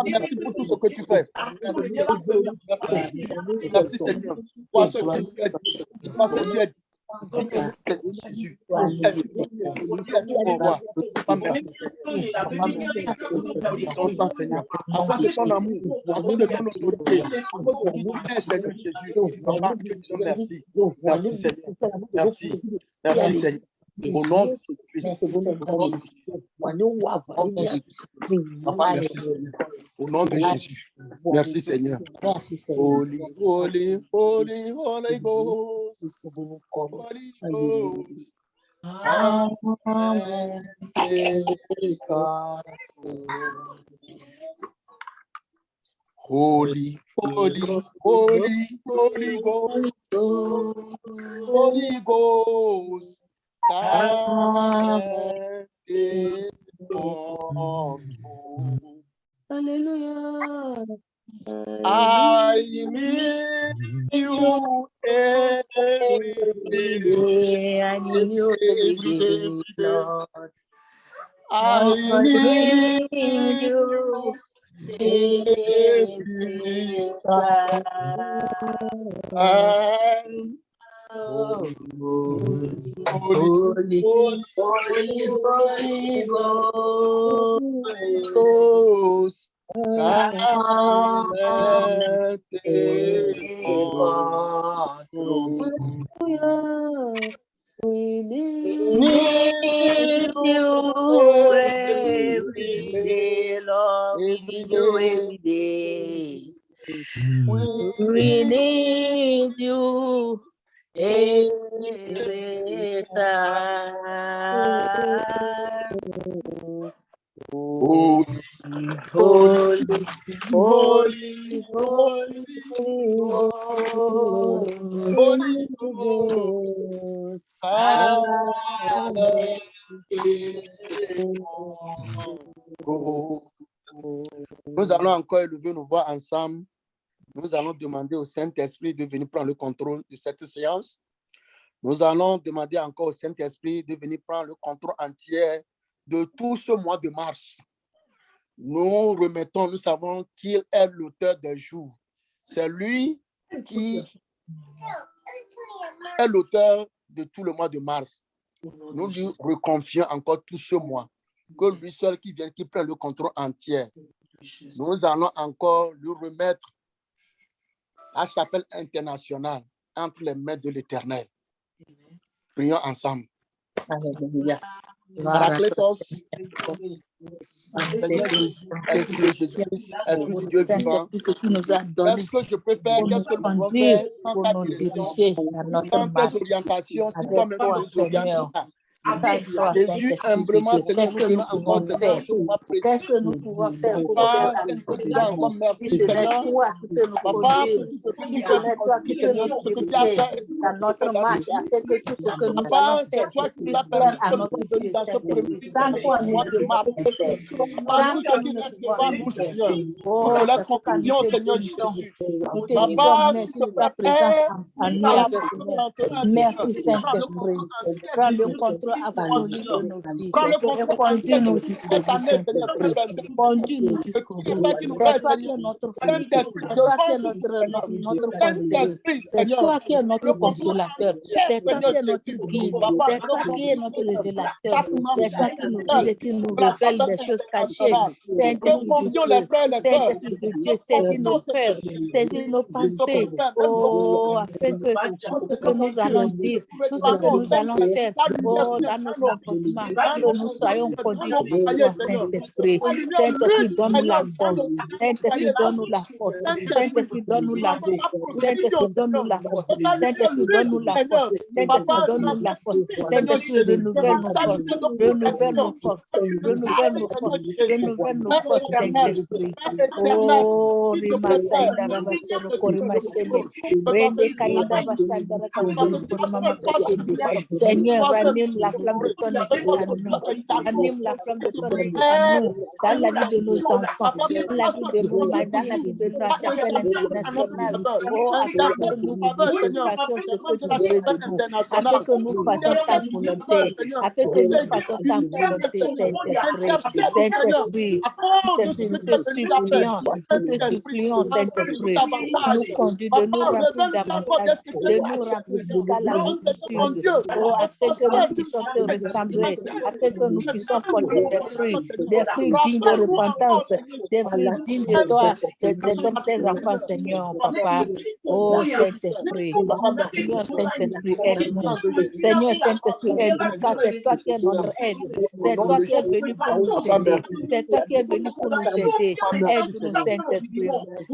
Merci pour tout ce que tu fais. Merci Seigneur. Toi ce qui tu es. Jésus. Ton sang, Seigneur. Encore de ton amour, encore de ton autorité, encore de ton Seigneur Jésus. Merci. Merci Seigneur. Merci. Merci Seigneur. Au nom de Christ. Au nom de Jésus. Merci Seigneur. Merci Seigneur. Holy Ghost. Amen. Holy Ghost. Holy Ghost. Hallelujah. I need you every day. I need you every day, Lord. I need you every time. Holy Ghost. We need you every day, Lord. We need you every day. We need you every time. Holy Nous allons encore élever nos voix ensemble. Nous allons demander au Saint-Esprit de venir prendre le contrôle de cette séance. Nous allons demander encore au Saint-Esprit de venir prendre le contrôle entier de tout ce mois de mars. Nous savons qu'il est l'auteur des jours. C'est lui qui est l'auteur de tout le mois de mars. Nous lui reconfions encore tout ce mois. Que lui seul qui vient, qui prend le contrôle entier. Nous allons encore lui remettre la chapelle internationale entre les mains de l'Éternel. Prions ensemble. Alléluia. Paraclétos, Seigneur Jésus, Esprit de Dieu vivant, qu'est-ce que je peux faire, qu'est-ce que nous pouvons faire sans ta direction, sans tes orientations, si toi-même nous orientes pas. Jésus, humblement, Seigneur, Qu'est-ce que nous pouvons faire? Qu'est-ce que nous pouvons faire pour faire Papa, avec nous te disons encore merci, si ce n'est Seigneur. toi qui peux nous Papa, conduire, pour tout ce que si tu ce fais n'est pour toi nous, qui peux Seigneur, nous tout ce que tu as diriger fait et dans notre marche, afin que tout ce que nous Papa, allons c'est faire toi qui nous puisse as permis plaire à de notre venir Dieu dans ce premier Saint-Esprit. Sans toi, nous mois ne de pouvons mars. rien faire. Par Sans tout toi, ce nous qui ne reste pouvons devant rien nous, faire. Seigneur. Oh, Nous te c'est les pourquoi nous confions, te Seigneur bénissons. Jésus. Nous te disons Papa, merci s'il de te ta plaît, présence en nous à la avec maison nous. 31, Merci Seigneur. Prends le Saint-Esprit. contrôle entier, Prends le Seigneur. contrôle absolu de nos vies Prends le et contrôle entier conduis-nous de jusqu'au cette bout, année, Seigneur Saint-Esprit. 2022. Conduis-nous Et jusqu'au tout le bout. temps qui nous C'est reste, toi qui Seigneur. es notre feu. Saint-Esprit, C'est toi qui devant es nous, Seigneur. notre conseiller. Saint-Esprit, C'est Seigneur. toi qui es notre Le contrôle consolateur. entier, C'est toi Seigneur qui es notre Jésus. guide. Papa, C'est le toi qui es notre contrôle révélateur. chaque membre C'est toi qui nous guide individuel et qui nous de la révèle Fondation des choses cachées. internationale. Saint-Esprit Nous de confions les Dieu. frères et les sœurs. Saint-Esprit de Dieu, Nous saisis confions, nos Seigneur peurs, Jésus. saisis nos Nous pensées. confions même Oh, afin que tout ce que nous allons dire, tout ce que nous allons faire, oh, dans nos comportements, que nous soyons conduits par toi, Saint-Esprit. Saint-Esprit, donne-nous la force. Saint-Esprit, donne-nous la force. Saint-Esprit, donne-nous la force. Saint-Esprit, donne-nous la force. Saint-Esprit, donne-nous la force. Saint-Esprit, donne-nous la force. Saint-Esprit, renouvelle nos forces. Renouvelle nos forces. Renouvelle nos forces. Renouvelle nos forces, Saint-Esprit. Oh, Rima Saïda Rabasoro Korima Shende. Rende Kaïda Basanda Rabasoro Korima Makashende. Seigneur, ranime la flamme de ton esprit à nous. Ranime la flamme de ton esprit à nous, dans la vie de nos enfants, dans la vie de nos mères, dans la vie de la chapelle internationale. Oh, afin que nous fassions ce que tu veux de nous, afin que nous fassions ta volonté, afin que nous fassions ta volonté, Saint-Esprit. Saint-Esprit, nous te supplions, Saint-Esprit, nous conduis, de nous remplir davantage, de nous remplir jusqu'à la multitude. Oh, afin que nous puissions te ressembler, afin que nous puissions porter des fruits dignes de repentance, des fruits dignes de toi, comme tes enfants, Seigneur, Papa. Oh, Saint-Esprit, Seigneur Saint-Esprit, aide-nous. Seigneur Saint-Esprit, aide-nous, car c'est toi qui es notre aide. C'est toi qui es venu pour nous aider. C'est toi qui es venu pour nous aider. Aide-nous, Saint-Esprit.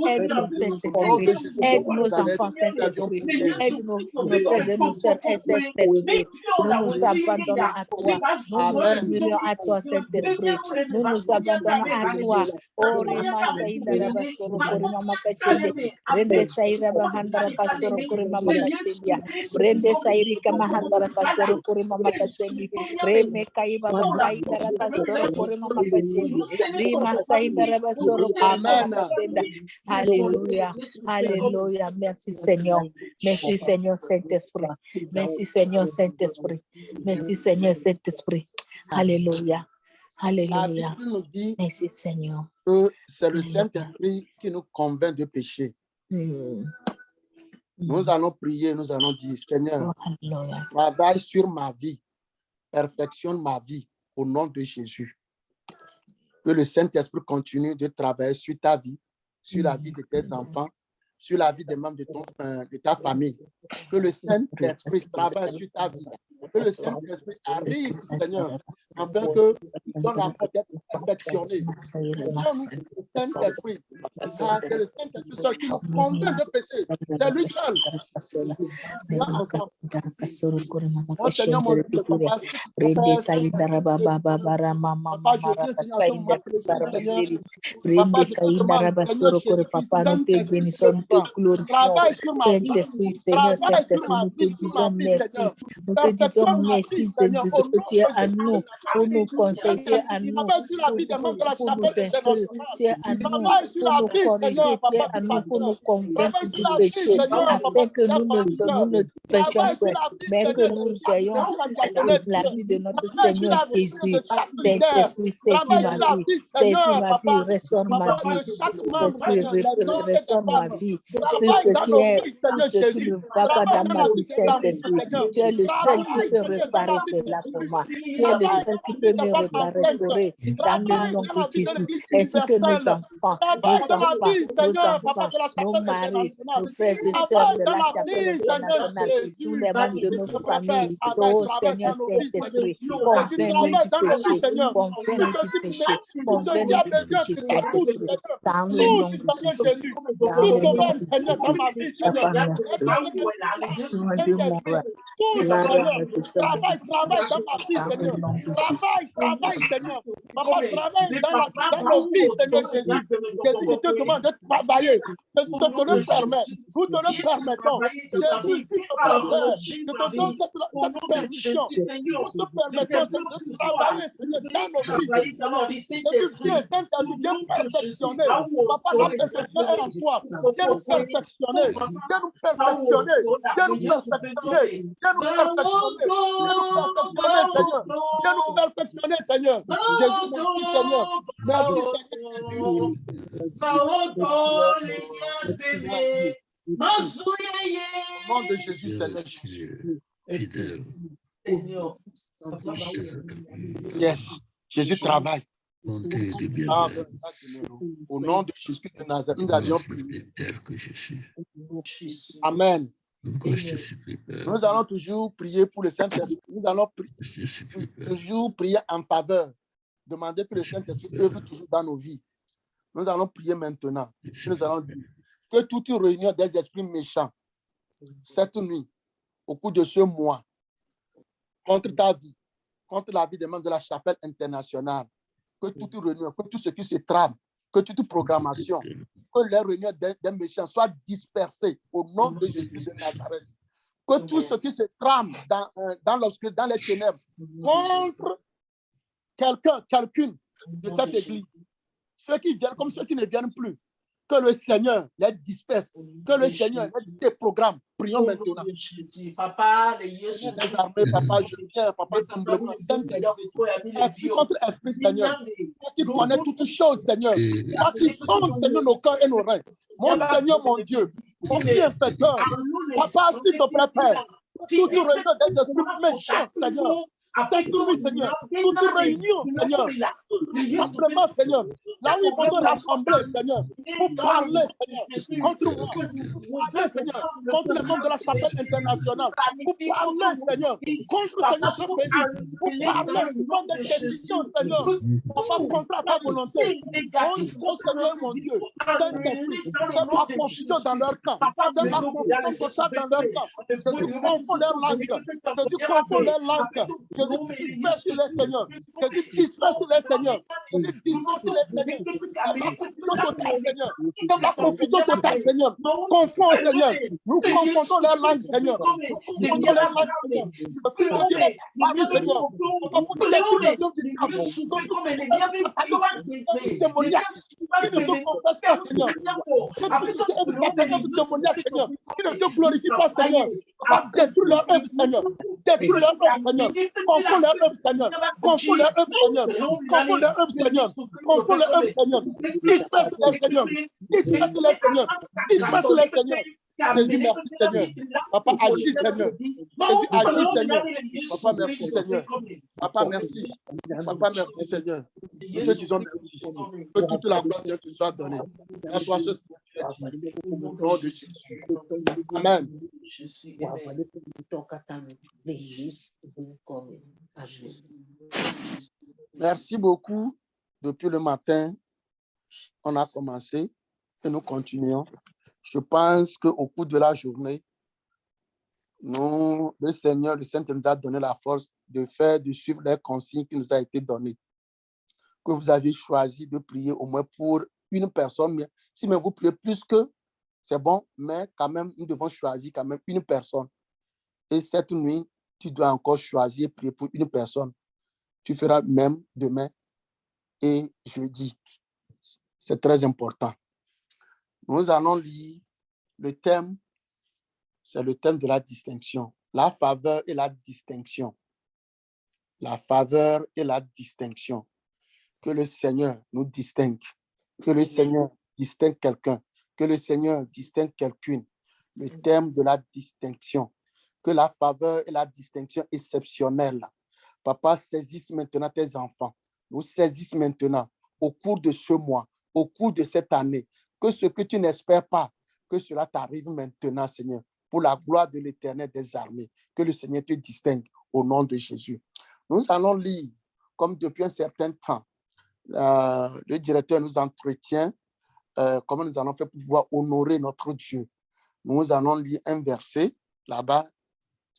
Aide-nous, Saint-Esprit. Aide nos enfants, Saint-Esprit. Aide nos frères et nos sœurs, et Saint-Esprit. Nous nous abandonnons à toi. Nous nous humilions à toi, Saint-Esprit. Nous nous abandonnons à toi. Oh, Rima Saïda Rabasoro Korima Makachende. Rende Saïra Bahandara Kasoro Korima Makashendia. Rende Saïrika Mahandara Kasoro Korima Makashendi. Reme Kaiba Saïda Rabasoro Korima Makashendi. Rima Saïda Rabasoro Korima Makashenda. Alléluia. Alléluia. Merci, Seigneur. Merci, Seigneur Saint-Esprit. Merci, Seigneur Saint-Esprit. Merci, Seigneur Saint-Esprit. Alléluia. Alléluia. Merci, Seigneur. C'est le Saint-Esprit qui nous convainc de pécher. Nous allons prier, nous allons dire, Seigneur, travaille sur ma vie, perfectionne ma vie au nom de Jésus. Que le Saint-Esprit continue de travailler sur ta vie, sur la vie de tes enfants, sur la vie des membres de ta famille. Que le Saint-Esprit travaille sur ta vie. Que le Saint-Esprit arrive, Seigneur, afin que tu donnes la force d'être perfectionné. Le Saint-Esprit, c'est le Saint-Esprit seul qui nous convainc de pécher. C'est lui seul. Travaille sur ma vie. Travaille sur ma vie, sur ma vie, Seigneur. Nous te disons merci de ce que tu es à nous, pour nous conseiller, tu es à nous, pour nous instruire, tu es à nous, pour nous corriger, tu es à nous, pour nous convaincre du péché, afin que nous ne péchions pas, mais que nous ayons la vie de notre Seigneur Jésus. Saint-Esprit, saisis ma vie, restaure ma vie, Saint-Esprit, restaure ma vie, tout ce qui ne va pas dans ma vie, Saint-Esprit. Tu es le seul qui peut réparer cela pour moi. Tu es le seul qui peut me restaurer dans le nom de Jésus. Ainsi que nos enfants, nos maris, nos frères et sœurs de la chapelle internationale, tous les membres de nos familles. Oh Seigneur Saint-Esprit, convainc-nous du péché, convainc-nous du péché, convainc-nous du péché, Saint-Esprit. Dans le nom de Jésus. Dans le nom de Jésus. Papa, merci. Excuse-moi de moi. Travaille dans ma vie, Seigneur. Travaille, Seigneur. Papa, travaille dans nos vies, Seigneur Jésus. Jésus, je te demande de travailler. Que te le permet. Nous te le permettons. Jésus, s'il te plaît, Père, je te donne cette permission. Nous te permettons de travailler, Seigneur, dans nos vies. Jésus, viens perfectionner. Papa, la perfection est en toi. Viens nous perfectionner. Viens nous perfectionner. Viens nous perfectionner. Viens nous perfectionner. Seigneur. Viens nous perfectionner, Seigneur. Jésus, merci, Seigneur. Merci, Seigneur. Au nom de Jésus, Seigneur. Fidèle. Yes. Jésus travaille. Bonté de bien. Au nom de Jésus de Nazareth, nous avions prié. Que je suis. Amen. Nous Nous allons toujours prier pour le Saint-Esprit. Nous allons toujours prier en faveur. Demander que le Saint-Esprit œuvre toujours dans nos vies. Nous allons prier maintenant. Nous allons dire que toute réunion des esprits méchants, cette nuit, au cours de ce mois, contre ta vie, contre la vie des membres de la chapelle internationale, que toute réunion, que tout ce qui se trame, que toute programmation, que les réunions des méchants soient dispersées au nom de Jésus de Nazareth. Que tout ce qui se trame dans l'obscurité, dans les ténèbres, contre quelqu'une de cette église, ceux qui viennent comme ceux qui ne viennent plus, que le Seigneur les disperse, que le Seigneur les déprogramme. Prions maintenant. Papa, Les armées, papa, je viens, papa, esprit contre esprit, Seigneur. Toi qui connais toutes choses, Seigneur. Toi qui sondes, Seigneur, nos cœurs et nos reins. Mon Seigneur, mon Dieu, mon bienfaiteur, papa, s'il te plaît, Père, toute réunion des esprits méchants, Seigneur. Cette nuit, Seigneur, toute réunion, Seigneur, simplement, Seigneur, là où ils vont se rassembler, Seigneur, pour parler, Seigneur, contre moi, pour parler, Seigneur, contre les membres de la chapelle internationale, pour parler, Seigneur, contre, Seigneur, ce pays, pour parler, contre des décisions, Seigneur, papa, contre ta volonté, contre, Seigneur, mon Dieu, Saint-Esprit, fais la confusion dans leur camp, fais la confusion totale dans leur camp, que tu confonds leur langue, que tu confonds leur langue, que tu disperses les Seigneurs, que tu disperses les Seigneurs, que tu disperses les Seigneurs, c'est la confusion totale, Seigneur, confond, Seigneur, nous confondons leur langue, Seigneur, nous confondons leur langue, Seigneur, parce que nous disons, Paris, Seigneur, pour que les tribulations du diable, démoniaque, qui ne te confesse pas, Seigneur, que tout œuvre satanique démoniaque, Seigneur, qui ne te glorifie pas, Seigneur, détruis leur œuvre, Seigneur, détruis leur œuvre, Seigneur, confond leur œuvre, Seigneur, confond leur œuvre, Seigneur, confond leur œuvre, Seigneur, confond leur œuvre, Seigneur, disperse les Seigneur, disperse les Seigneur, disperse les Seigneur. Jésus, merci, Seigneur. Papa, agis, Seigneur. Jésus, agis, Seigneur. Papa, merci, Seigneur. Papa, merci. Papa, merci, Seigneur. Nous te disons merci. Que toute la gloire te soit donnée. À toi, ce au nom de Jésus. Amen. Merci beaucoup. Depuis le matin, on a commencé et nous continuons. Je pense qu'au cours de la journée, le Seigneur, le Saint nous a donné la force de suivre les consignes qui nous a été données. Que vous avez choisi de prier au moins pour une personne. Si même vous priez plus que, c'est bon, mais quand même, nous devons choisir quand même une personne. Et cette nuit, tu dois encore choisir prier pour une personne. Tu feras même demain et jeudi. C'est très important. Nous allons lire le thème, c'est le thème de la distinction. La faveur et la distinction. La faveur et la distinction. Que le Seigneur nous distingue. Que le Seigneur distingue quelqu'un. Que le Seigneur distingue quelqu'une. Le thème de la distinction. Que la faveur et la distinction exceptionnelle. Papa, saisisse maintenant tes enfants. Nous saisissons maintenant au cours de ce mois, au cours de cette année, que ce que tu n'espères pas, que cela t'arrive maintenant, Seigneur, pour la gloire de l'Éternel des armées. Que le Seigneur te distingue au nom de Jésus. Nous allons lire, comme depuis un certain temps, le directeur nous entretient comment nous allons faire pour pouvoir honorer notre Dieu. Nous allons lire un verset là-bas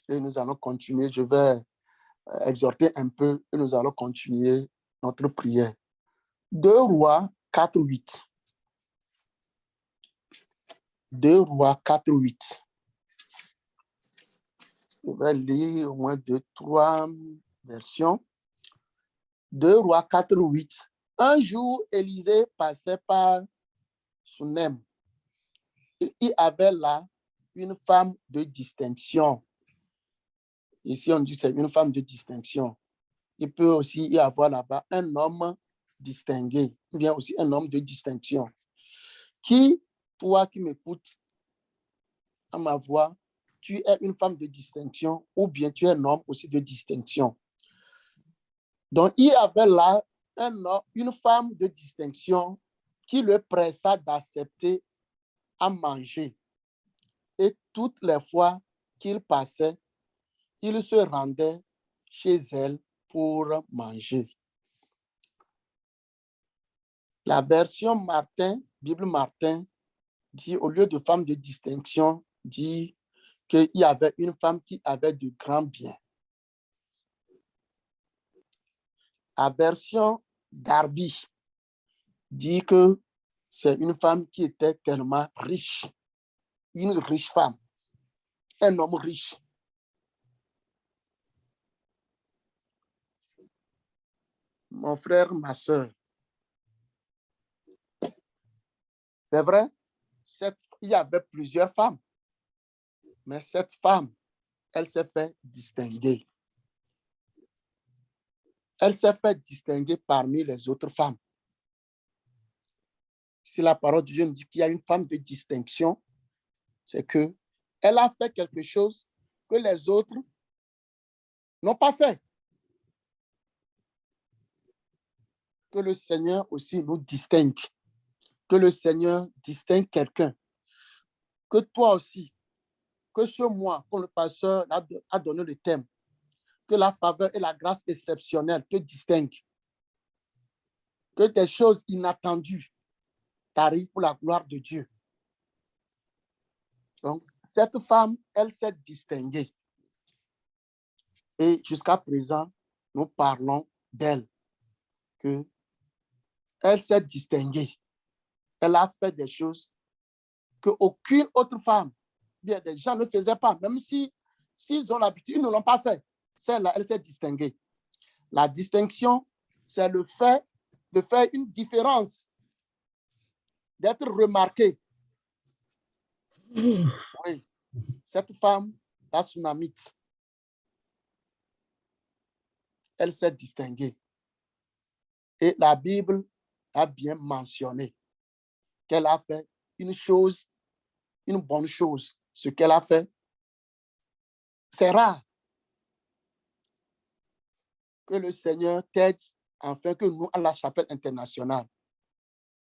Et nous allons continuer. Je vais exhorter un peu et nous allons continuer notre prière. 2 Rois 4, 8. 2 Rois 4, 8. Je vais lire au moins 2, 3 versions. 2 Rois 4, 8. Un jour, Élisée passait par Sunem. Il y avait là une femme de distinction. Ici, on dit que c'est une femme de distinction. Il peut aussi y avoir là-bas un homme distingué, ou bien aussi un homme de distinction. Qui, toi qui m'écoutes à ma voix, tu es une femme de distinction ou bien tu es un homme aussi de distinction. Donc, il y avait là une femme de distinction qui le pressa d'accepter à manger. Et toutes les fois qu'il passait, il se rendait chez elle pour manger. La version Martin, Bible Martin, dit au lieu de femme de distinction, dit qu'il y avait une femme qui avait de grands biens. La version Darby dit que c'est une femme qui était tellement riche, une riche femme, un homme riche. Mon frère, ma soeur, c'est vrai, il y avait plusieurs femmes, mais cette femme, elle s'est fait distinguer. Elle s'est fait distinguer parmi les autres femmes. Si la parole de Dieu nous dit qu'il y a une femme de distinction, c'est qu'elle a fait quelque chose que les autres n'ont pas fait. Que le Seigneur aussi nous distingue. Que le Seigneur distingue quelqu'un. Que toi aussi, que ce mois, comme le pasteur a donné le thème, que la faveur et la grâce exceptionnelle te distinguent. Que des choses inattendues t'arrivent pour la gloire de Dieu. Donc, cette femme, elle s'est distinguée. Et jusqu'à présent, nous parlons d'elle. Que elle s'est distinguée. Elle a fait des choses qu'aucune autre femme, bien des gens ne faisaient pas, même s'ils ont l'habitude, ils ne l'ont pas fait. Celle-là, elle s'est distinguée. La distinction, c'est le fait de faire une différence, d'être remarquée. Oui, cette femme, la Sunamite, elle s'est distinguée. Et la Bible a bien mentionné qu'elle a fait une chose, une bonne chose. Ce qu'elle a fait, c'est rare. Que le Seigneur t'aide, afin que nous, à la Chapelle internationale,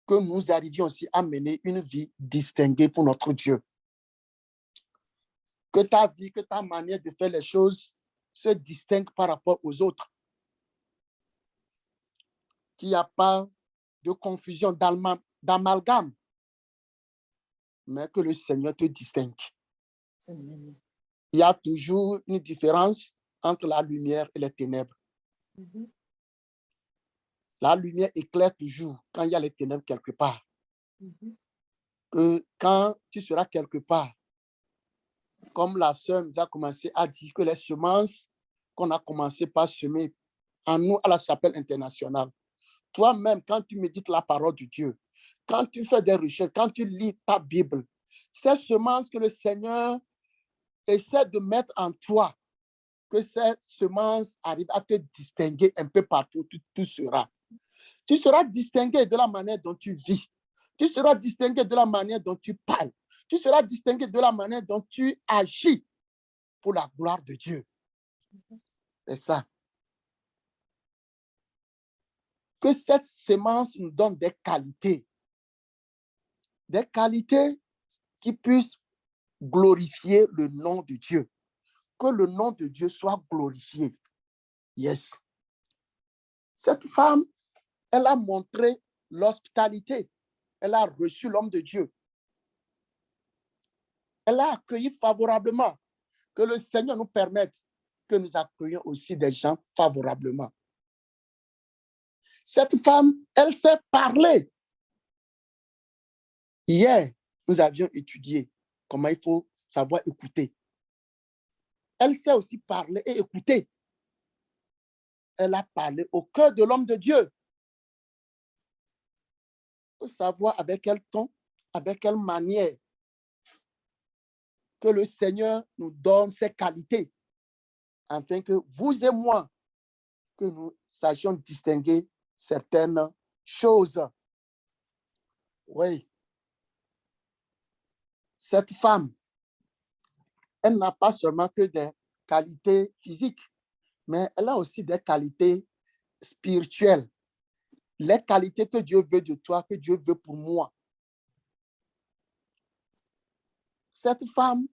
que nous arrivions aussi à mener une vie distinguée pour notre Dieu. Que ta vie, que ta manière de faire les choses se distingue par rapport aux autres. Qu'il n'y a pas de confusion, d'amalgame, mais que le Seigneur te distingue. Il y a toujours une différence entre la lumière et les ténèbres. La lumière éclaire toujours quand il y a les ténèbres quelque part. Que quand tu seras quelque part, comme la sœur nous a commencé à dire que les semences qu'on a commencé par semer en nous à la Chapelle internationale, toi-même, quand tu médites la parole de Dieu, quand tu fais des recherches, quand tu lis ta Bible, ces semences que le Seigneur essaie de mettre en toi, que ces semences arrivent à te distinguer un peu partout, tu seras. Tu seras distingué de la manière dont tu vis. Tu seras distingué de la manière dont tu parles. Tu seras distingué de la manière dont tu agis pour la gloire de Dieu. C'est ça. Que cette semence nous donne des qualités qui puissent glorifier le nom de Dieu. Que le nom de Dieu soit glorifié. Yes. Cette femme, elle a montré l'hospitalité. Elle a reçu l'homme de Dieu. Elle a accueilli favorablement. Que le Seigneur nous permette que nous accueillions aussi des gens favorablement. Cette femme, elle sait parler. Hier, nous avions étudié comment il faut savoir écouter. Elle sait aussi parler et écouter. Elle a parlé au cœur de l'homme de Dieu. Il faut savoir avec quel ton, avec quelle manière que le Seigneur nous donne ses qualités, afin que vous et moi, que nous sachions distinguer certaines choses. Oui. Cette femme, elle n'a pas seulement que des qualités physiques, mais elle a aussi des qualités spirituelles. Les qualités que Dieu veut de toi, que Dieu veut pour moi. Cette femme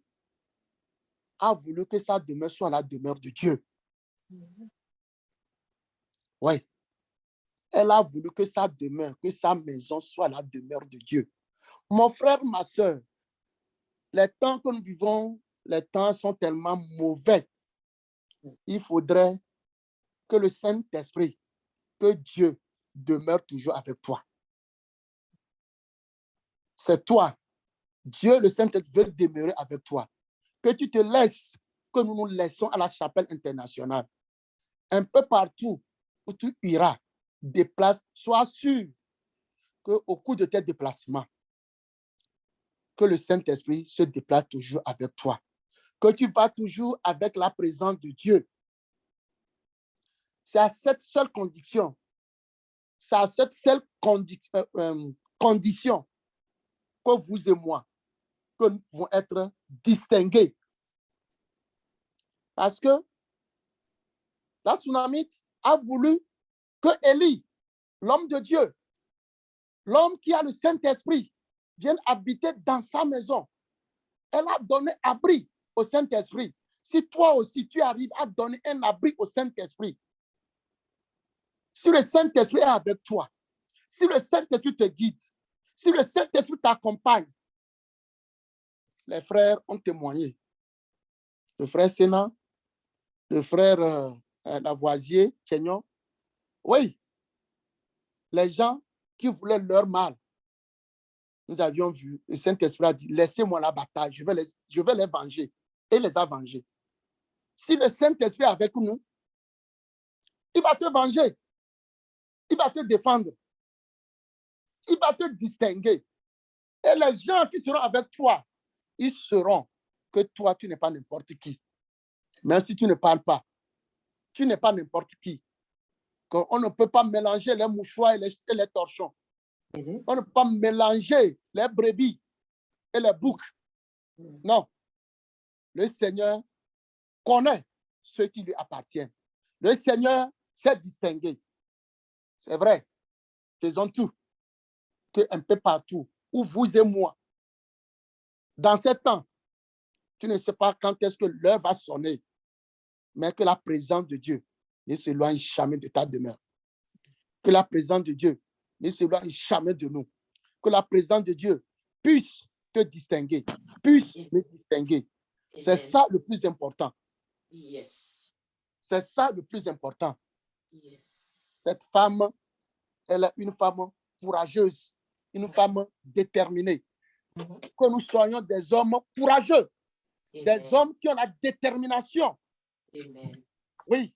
a voulu que sa demeure soit la demeure de Dieu. Oui. Elle a voulu que sa demeure, que sa maison soit la demeure de Dieu. Mon frère, ma soeur, les temps que nous vivons, les temps sont tellement mauvais. Il faudrait que le Saint-Esprit, que Dieu demeure toujours avec toi. C'est toi. Dieu, le Saint-Esprit, veut demeurer avec toi. Que tu te laisses, que nous nous laissons à la chapelle internationale. Un peu partout où tu iras, déplace, sois sûr qu'au cours de tes déplacements, que le Saint-Esprit se déplace toujours avec toi. Que tu vas toujours avec la présence de Dieu. C'est à cette seule condition, c'est à cette seule condition que vous et moi, que nous pouvons être distingués. Parce que la Sunamite a voulu que Élie, l'homme de Dieu, l'homme qui a le Saint-Esprit, vienne habiter dans sa maison. Elle a donné abri au Saint-Esprit. Si toi aussi, tu arrives à donner un abri au Saint-Esprit, si le Saint-Esprit est avec toi, si le Saint-Esprit te guide, si le Saint-Esprit t'accompagne, les frères ont témoigné. Le frère Sénat, le frère Lavoisier, Tchénion. Oui, les gens qui voulaient leur mal, nous avions vu, le Saint-Esprit a dit, laissez-moi la bataille, je vais les venger. Et les a vengés. Si le Saint-Esprit est avec nous, il va te venger. Il va te défendre. Il va te distinguer. Et les gens qui seront avec toi, ils sauront que toi, tu n'es pas n'importe qui. Même si tu ne parles pas, tu n'es pas n'importe qui. On ne peut pas mélanger les mouchoirs et les torchons. On ne peut pas mélanger les brebis et les boucs. Non. Le Seigneur connaît ceux qui lui appartiennent. Le Seigneur s'est distingué. C'est vrai. Faisons tout. Un peu partout, où vous et moi, dans ces temps, tu ne sais pas quand est-ce que l'heure va sonner, mais que la présence de Dieu ne s'éloigne jamais de ta demeure. Que la présence de Dieu ne s'éloigne jamais de nous. Que la présence de Dieu puisse te distinguer, puisse me distinguer. C'est ça le plus important. Yes. C'est ça le plus important. Yes. Cette femme, elle est une femme courageuse, une femme déterminée. Que nous soyons des hommes courageux, des hommes qui ont la détermination. Amen. Oui,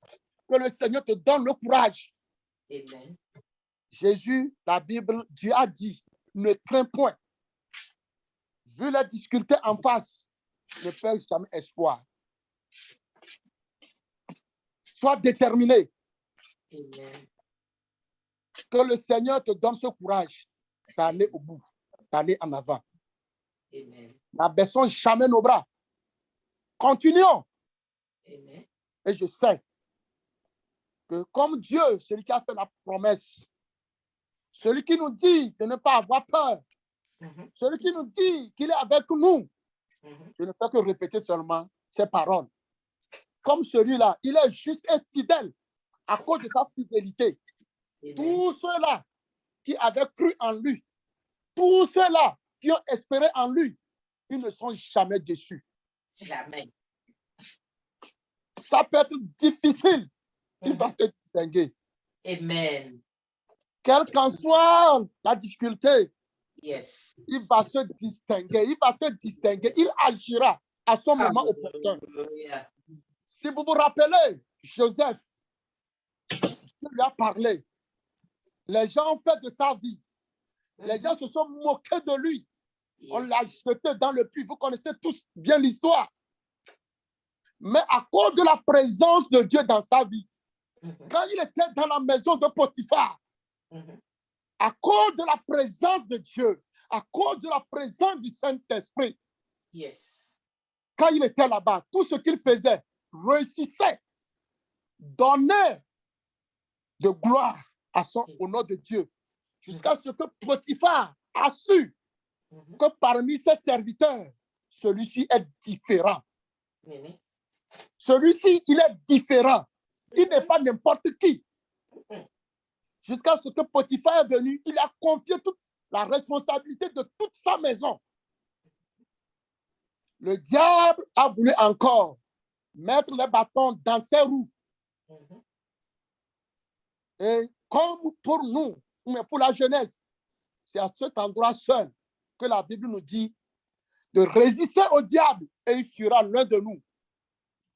que le Seigneur te donne le courage. Amen. Jésus, la Bible, Dieu a dit, ne crains point. Vu la difficulté en face, ne perds jamais espoir. Sois déterminé. Amen. Que le Seigneur te donne ce courage d'aller au bout, d'aller en avant. Amen. N'abaissons jamais nos bras. Continuons. Amen. Et je sais que comme Dieu, celui qui a fait la promesse, celui qui nous dit de ne pas avoir peur, celui qui nous dit qu'il est avec nous, je ne peux que répéter seulement ces paroles. Comme celui-là, il est juste et fidèle à cause de sa fidélité. Amen. Tous ceux-là qui avaient cru en lui, tous ceux-là qui ont espéré en lui, ils ne sont jamais déçus. Jamais. Ça peut être difficile. Il va te distinguer. Amen. Quelle qu'en soit la difficulté, Yes. il va se distinguer. Il va te distinguer. Il agira à son moment opportun. Hallelujah. Si vous vous rappelez, Joseph, Dieu lui a parlé. Les gens ont fait de sa vie. Les gens se sont moqués de lui. On l'a Yes. jeté dans le puits. Vous connaissez tous bien l'histoire. Mais à cause de la présence de Dieu dans sa vie, quand il était dans la maison de Potiphar, à cause de la présence de Dieu, à cause de la présence du Saint-Esprit, Yes. quand il était là-bas, tout ce qu'il faisait réussissait, donnait de gloire au nom de Dieu, jusqu'à ce que Potiphar a su que parmi ses serviteurs, celui-ci est différent. Amen. Celui-ci, il est différent. Il n'est pas n'importe qui. Jusqu'à ce que Potiphar est venu, il a confié toute la responsabilité de toute sa maison. Le diable a voulu encore mettre les bâtons dans ses roues. Et comme pour nous, mais pour la jeunesse, c'est à cet endroit seul que la Bible nous dit de résister au diable et il fuira loin de nous.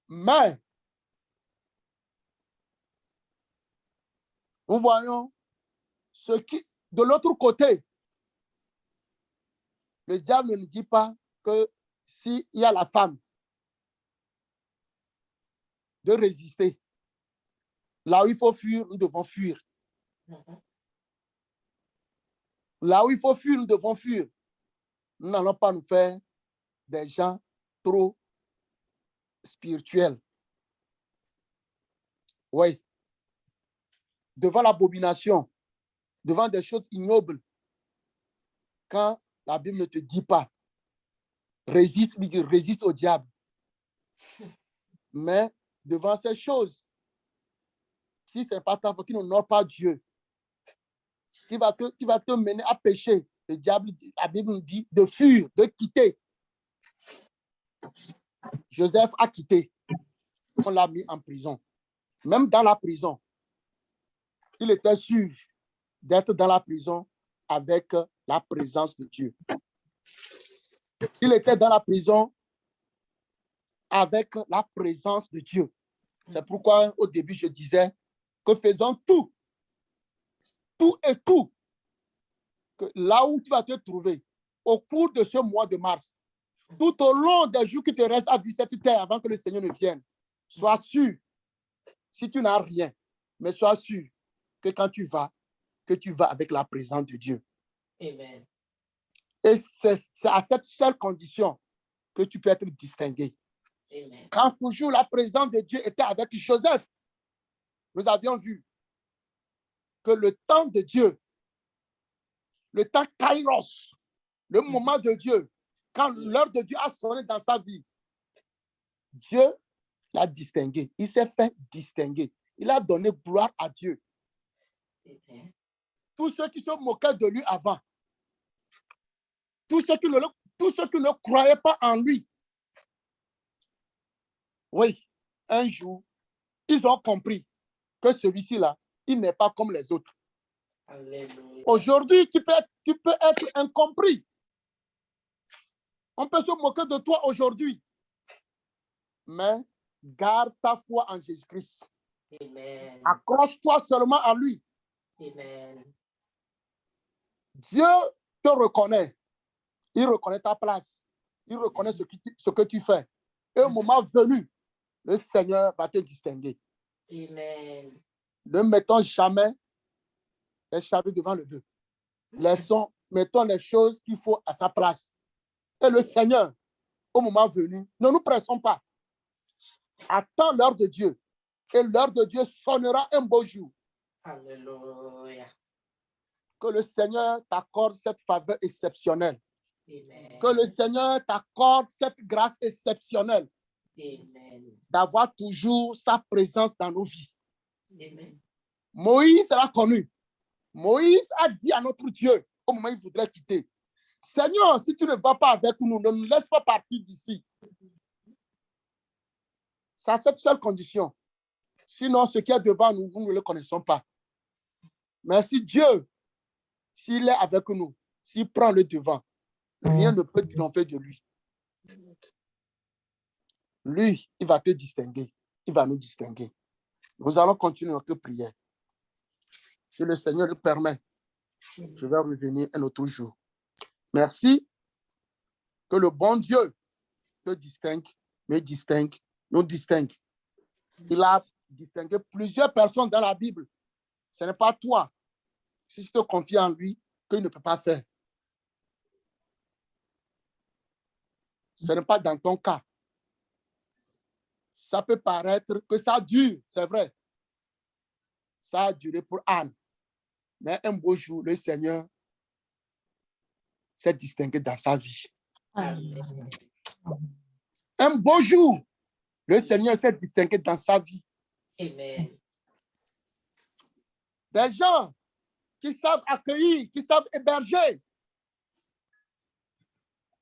Mais, nous voyons ce qui, de l'autre côté, le diable ne nous dit pas que s'il y a la femme, de résister. Là où il faut fuir, nous devons fuir. Là où il faut fuir, nous devons fuir. Nous n'allons pas nous faire des gens trop spirituels. Oui. Devant l'abomination, devant des choses ignobles, quand la Bible ne te dit pas, résiste au diable. Mais devant ces choses, si ce n'est pas ta foi qui n'honore pas Dieu, qui va te mener à pécher, le diable, la Bible nous dit de fuir, de quitter. Joseph a quitté. On l'a mis en prison. Même dans la prison, il était sûr d'être dans la prison avec la présence de Dieu. Il était dans la prison avec la présence de Dieu. C'est pourquoi au début je disais que faisons tout et tout, que là où tu vas te trouver au cours de ce mois de mars, tout au long des jours qui te restent à vivre cette terre avant que le Seigneur ne vienne, sois sûr, si tu n'as rien, mais sois sûr que quand tu vas avec la présence de Dieu. Amen. Et c'est à cette seule condition que tu peux être distingué. Amen. Quand toujours la présence de Dieu était avec Joseph, nous avions vu que le temps de Dieu, le temps Kairos, le moment de Dieu, quand l'heure de Dieu a sonné dans sa vie, Dieu l'a distingué. Il s'est fait distinguer. Il a donné gloire à Dieu. Amen. Tous ceux qui se moquaient de lui avant, tous ceux qui ne croyaient pas en lui, oui, un jour, ils ont compris que celui-ci-là, il n'est pas comme les autres. Alléluia. Aujourd'hui, tu peux être incompris. On peut se moquer de toi aujourd'hui. Mais garde ta foi en Jésus-Christ. Amen. Accroche-toi seulement à lui. Amen. Dieu te reconnaît. Il reconnaît ta place. Il reconnaît ce que tu fais. Et au moment venu, le Seigneur va te distinguer. Amen. Ne mettons jamais les charrues devant le bœuf. Mettons les choses qu'il faut à sa place. Et le Seigneur, au moment venu, ne nous pressons pas. Attends l'heure de Dieu. Et l'heure de Dieu sonnera un beau jour. Alléluia. Que le Seigneur t'accorde cette faveur exceptionnelle. Amen. Que le Seigneur t'accorde cette grâce exceptionnelle Amen. d'avoir toujours sa présence dans nos vies. Amen. Moïse l'a connu. Moïse a dit à notre Dieu, au moment où il voudrait quitter, Seigneur, si tu ne vas pas avec nous, ne nous laisse pas partir d'ici. C'est à cette seule condition. Sinon, ce qui est devant nous, nous ne le connaissons pas. Mais si Dieu, s'il est avec nous, s'il prend le devant, rien ne peut triompher de lui. Lui, il va te distinguer. Il va nous distinguer. Nous allons continuer notre prière. Si le Seigneur le permet, je vais revenir un autre jour. Merci que le bon Dieu te distingue, me distingue, nous distingue. Il a distingué plusieurs personnes dans la Bible. Ce n'est pas toi, si tu te confies en lui, qu'il ne peut pas faire. Ce n'est pas dans ton cas. Ça peut paraître que ça dure, c'est vrai. Ça a duré pour Anne. Mais un beau jour, le Seigneur s'est distingué dans sa vie. Amen. Un beau jour, le Seigneur s'est distingué dans sa vie. Amen. Des gens qui savent accueillir, qui savent héberger.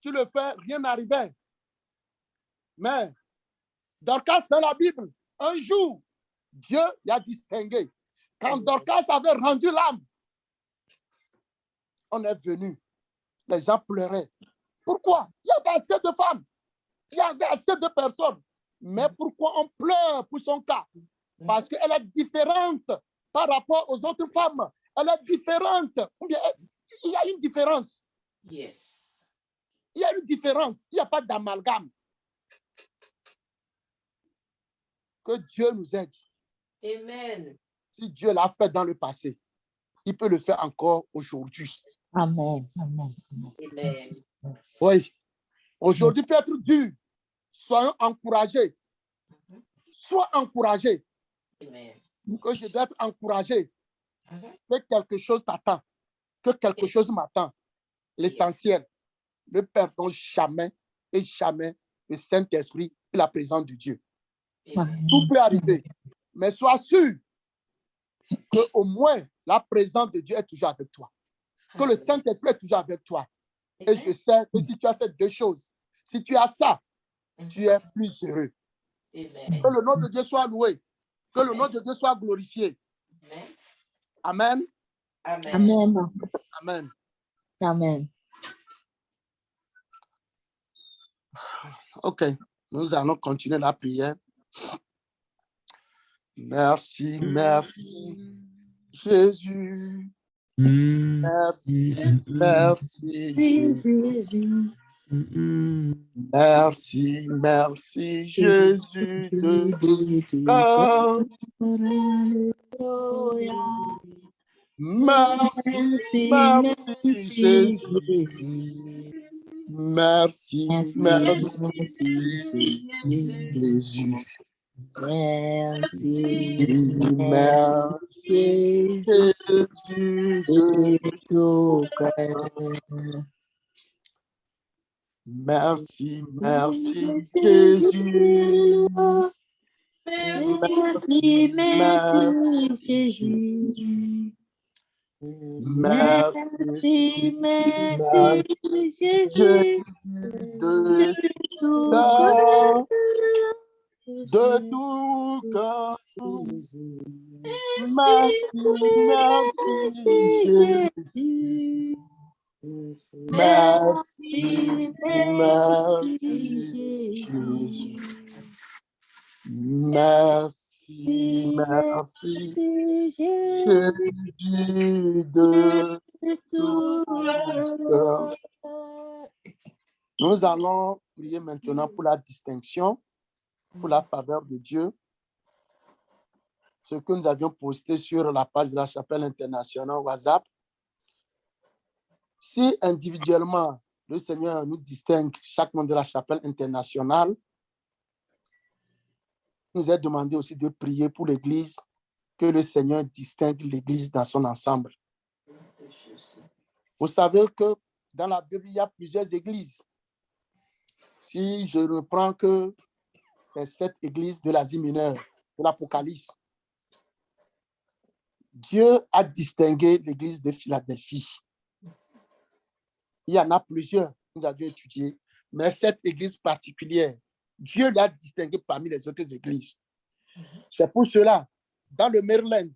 Tu le fais, rien n'arrivait. Mais Dorcas dans la Bible, un jour, Dieu l'a distingué. Quand Dorcas avait rendu l'âme, on est venu. Les gens pleuraient. Pourquoi? Il y avait assez de femmes. Il y avait assez de personnes. Mais pourquoi on pleure pour son cas? Parce qu'elle est différente par rapport aux autres femmes. Elle est différente. Il y a une différence. Yes. Il y a une différence. Il n'y a pas d'amalgame. Que Dieu nous aide. Amen. Si Dieu l'a fait dans le passé, il peut le faire encore aujourd'hui. Amen. Amen. Amen. Oui. Aujourd'hui peut être dur. Soyons encouragés. Sois encouragé. Amen. Que je dois être encouragé. Que quelque chose t'attend. Que quelque chose m'attend. L'essentiel, ne perdons jamais et jamais le Saint-Esprit et la présence de Dieu. Amen. Tout peut arriver. Mais sois sûr qu'au moins la présence de Dieu est toujours avec toi. Que le Saint-Esprit est toujours avec toi. Et je sais que si tu as ces deux choses, si tu as ça, tu es plus heureux. Amen. Que le nom de Dieu soit loué. Que le nom de Dieu soit glorifié. Amen. Amen. Amen. Amen. Amen. OK. Nous allons continuer la prière. Merci, merci, Jésus. Merci, merci, Jésus. Merci, merci, Jésus de tout cœur. Merci, merci, Jésus. Merci, merci, Jésus. Merci, Merci, Jésus de tout cœur. merci, merci, Jésus. Merci, merci, Jésus. Merci, merci, Jésus. De tout cœur, cœur. de tout cœur. Merci, merci, Jésus. Merci, merci, Jésus. Merci, merci, Jésus de tout cœur. Nous allons prier maintenant pour la distinction, pour la faveur de Dieu. Ce que nous avions posté sur la page de la Chapelle internationale WhatsApp. Si individuellement, le Seigneur nous distingue chaque membre de la Chapelle internationale, nous est demandé aussi de prier pour l'Église, que le Seigneur distingue l'Église dans son ensemble. Vous savez que dans la Bible, il y a plusieurs églises. Si je ne prends que les 7 églises de l'Asie mineure, de l'Apocalypse, Dieu a distingué l'église de Philadelphie. Il y en a plusieurs, nous avions étudié, mais cette église particulière Dieu l'a distingué parmi les autres églises. C'est pour cela, dans le Maryland,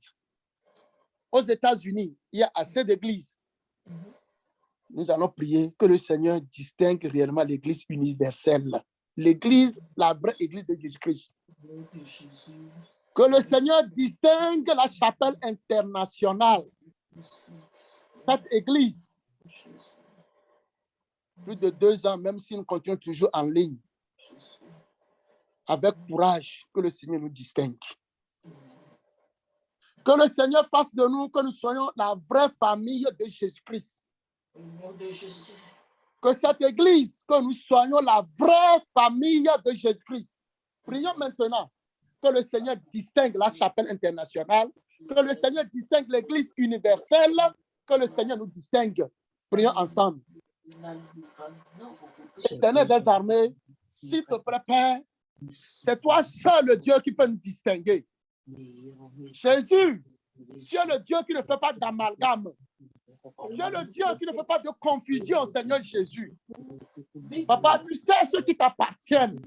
aux États-Unis, il y a assez d'églises. Nous allons prier que le Seigneur distingue réellement l'église universelle. L'église, la vraie église de Jésus-Christ. Que le Seigneur distingue la chapelle internationale. Cette église, plus de 2 ans, même si nous continuons toujours en ligne, avec courage, que le Seigneur nous distingue. Que le Seigneur fasse de nous que nous soyons la vraie famille de Jésus-Christ. Que cette église, que nous soyons la vraie famille de Jésus-Christ. Prions maintenant que le Seigneur distingue la chapelle internationale, que le Seigneur distingue l'église universelle, que le Seigneur nous distingue. Prions ensemble. Éternel des armées, s'il te plaît, Père, c'est toi seul le Dieu qui peut nous distinguer. Jésus, tu es le Dieu qui ne fait pas d'amalgame. Tu es le Dieu qui ne fait pas de confusion, Seigneur Jésus. Papa, tu sais ceux qui t'appartiennent.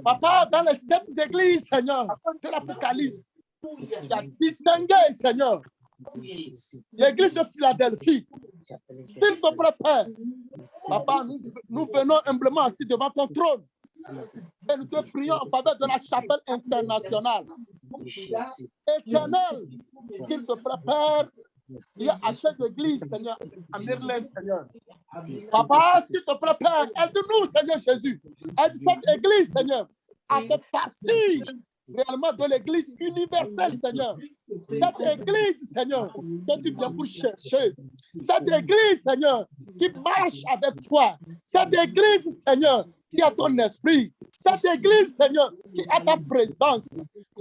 Papa, dans les 7 églises, Seigneur, de l'Apocalypse, tu as distingué, Seigneur, l'église de Philadelphie. S'il te plaît, Père, Papa, nous venons humblement assis devant ton trône. Et nous te prions en faveur de la chapelle internationale. Éternel, s'il te plaît, Père, il y a assez d'églises, Seigneur, en Irlande, Seigneur. Papa, s'il te plaît, Père, aide-nous, Seigneur Jésus. Aide cette église, Seigneur, à te partir réellement de l'église universelle, Seigneur. Cette église, Seigneur, que tu viens pour chercher. Cette église, Seigneur, qui marche avec toi. Cette église, Seigneur, qui a ton esprit. Cette église, Seigneur, qui a ta présence.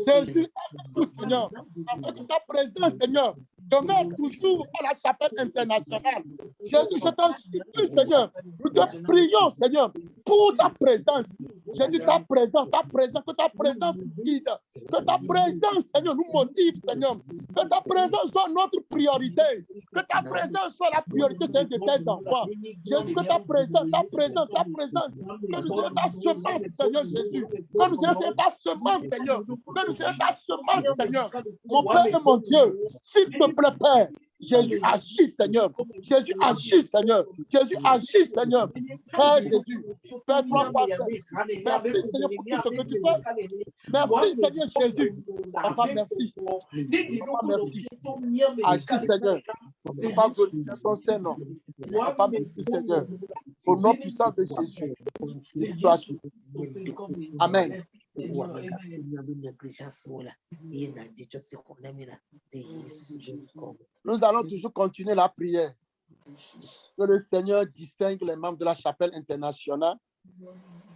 Jésus, aide-nous, Seigneur, avec ta présence, Seigneur, demeure toujours à la chapelle internationale. Jésus, je t'en supplie, Seigneur, nous te prions, Seigneur, pour ta présence. Jésus, ta présence, que ta présence guide, que ta présence, Seigneur, nous motive, Seigneur, que ta présence soit notre priorité, que ta présence soit la priorité, Seigneur, de tes enfants. Jésus, que ta présence, que nous ayons ta semence, Seigneur Jésus, que nous ayons ta semence, Seigneur, que nous ayons ta semence, Seigneur. Mon Père et mon Dieu, s'il te plaît, Père, Jésus agit, Seigneur. Jésus agit, Seigneur. Jésus agit, Seigneur. Père Jésus, Père, toi, merci, Seigneur, pour tout ce que tu fais. Merci, Seigneur Jésus. Papa, merci. Papa, merci. Agis, Seigneur. Papa, glorifie ton Saint-Nom. Papa, merci, Seigneur. Au nom puissant de Jésus. Sois tu. Amen. Nous allons toujours continuer la prière. Que le Seigneur distingue les membres de la chapelle internationale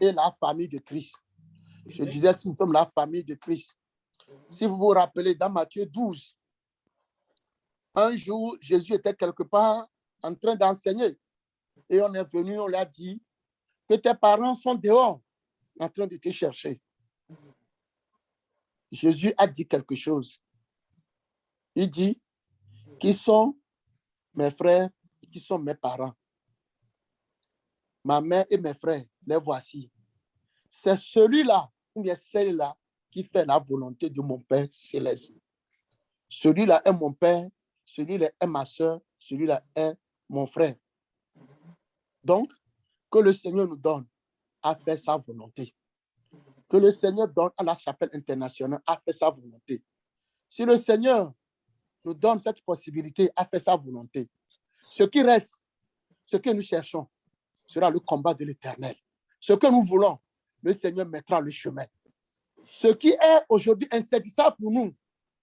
et la famille de Christ. Je disais, si nous sommes la famille de Christ. Si vous vous rappelez, dans Matthieu 12, un jour, Jésus était quelque part en train d'enseigner. Et on est venu, on lui a dit que tes parents sont dehors en train de te chercher. Jésus a dit quelque chose. Il dit, qui sont mes frères, qui sont mes parents. Ma mère et mes frères, les voici. C'est celui-là, ou bien celle-là, qui fait la volonté de mon Père céleste. Celui-là est mon Père, celui-là est ma soeur, celui-là est mon frère. Donc, que le Seigneur nous donne à faire sa volonté. Que le Seigneur donne à la chapelle internationale à faire sa volonté. Si le Seigneur nous donne cette possibilité à faire sa volonté, ce qui reste, ce que nous cherchons, sera le combat de l'Éternel. Ce que nous voulons, le Seigneur mettra le chemin. Ce qui est aujourd'hui insaisissable pour nous,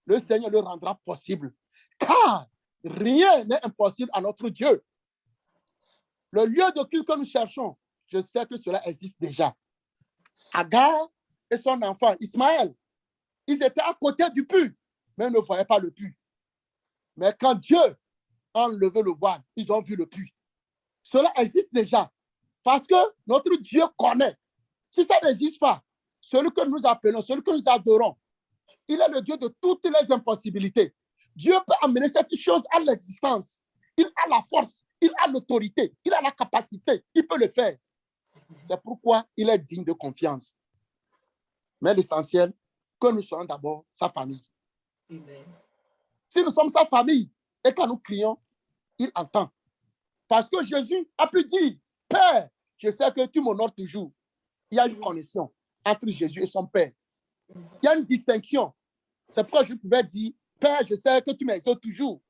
le Seigneur le rendra possible. Car rien n'est impossible à notre Dieu. Le lieu de culte que nous cherchons, je sais que cela existe déjà. Agar et son enfant Ismaël, ils étaient à côté du puits, mais ils ne voyaient pas le puits. Mais quand Dieu a enlevé le voile, ils ont vu le puits. Cela existe déjà, parce que notre Dieu connaît. Si ça n'existe pas, celui que nous appelons, celui que nous adorons, il est le Dieu de toutes les impossibilités. Dieu peut amener cette chose à l'existence. Il a la force, il a l'autorité, il a la capacité, il peut le faire. C'est pourquoi il est digne de confiance. Mais l'essentiel, que nous soyons d'abord sa famille. Amen. Si nous sommes sa famille et quand nous crions, il entend. Parce que Jésus a pu dire, Père, je sais que tu m'honores toujours. Il y a une connexion entre Jésus et son Père. Il y a une distinction. C'est pourquoi je pouvais dire, Père, je sais que tu m'exauces toujours.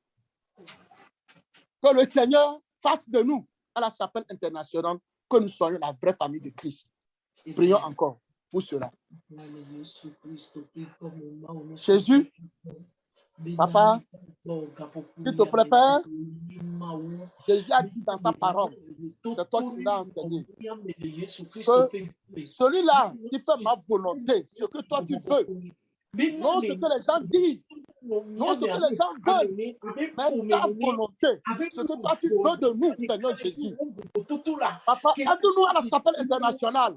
Que le Seigneur fasse de nous, à la chapelle internationale, que nous soyons la vraie famille de Christ. Prions encore pour cela. Jésus, Papa, s'il te plaît, Père, Jésus a dit dans sa parole, c'est toi qui l'as enseigné, que celui-là qui fait ma volonté, ce que toi tu veux, non ce que les gens disent, non ce que les gens veulent, mais ta volonté, ce que toi tu veux de nous, Seigneur Jésus. Papa, aide-nous à la chapelle internationale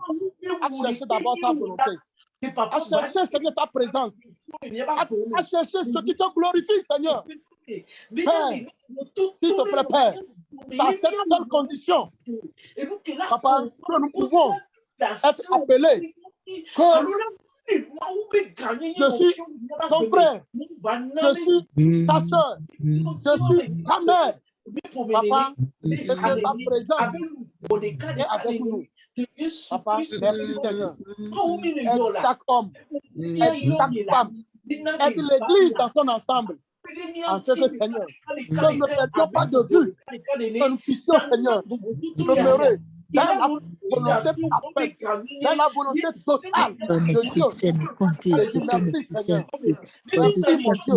à chercher d'abord ta volonté, à chercher, Seigneur, ta présence, à chercher ce qui te glorifie, Seigneur. Père, s'il te plaît, Père, dans cette seule condition, Papa, que nous pouvons être appelés, que je suis ton frère, je suis ta soeur, je suis ta mère, Papa, et que ta présence est avec nous. Papa, merci Seigneur. Aide chaque homme, aide chaque femme, aide l'Église dans son ensemble. En ce que, Seigneur, que nous ne perdions pas de vue, que nous puissions, Seigneur, demeurer dans la volonté parfaite, dans la volonté totale de Dieu. Jésus, merci Seigneur. Merci mon Dieu.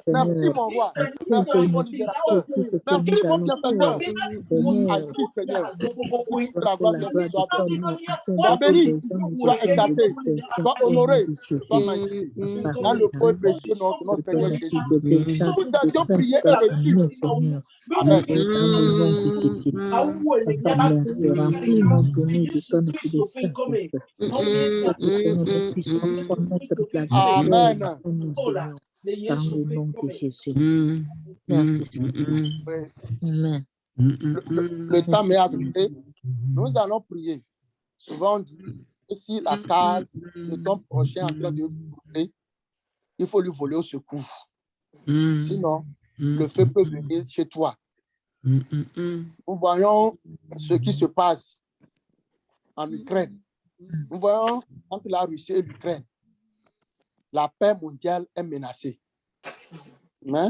Merci mon roi. Merci mon libérateur. Merci mon bienfaiteur. Merci Seigneur. Que la gloire de Dieu soit bénie. Sois béni, sois exalté, sois honoré, sois magnifié. Dans le point précieux de notre Seigneur Jésus. Nous avions prié et reçu. Amen. Amen. Le temps m'est arrivé. Nous allons prier. Souvent, on dit que si la case de ton prochain est en train de brûler, il faut lui voler au secours. Sinon, le feu peut venir chez toi. Nous voyons ce qui se passe en Ukraine. Nous voyons entre la Russie et l'Ukraine. La paix mondiale est menacée. Mais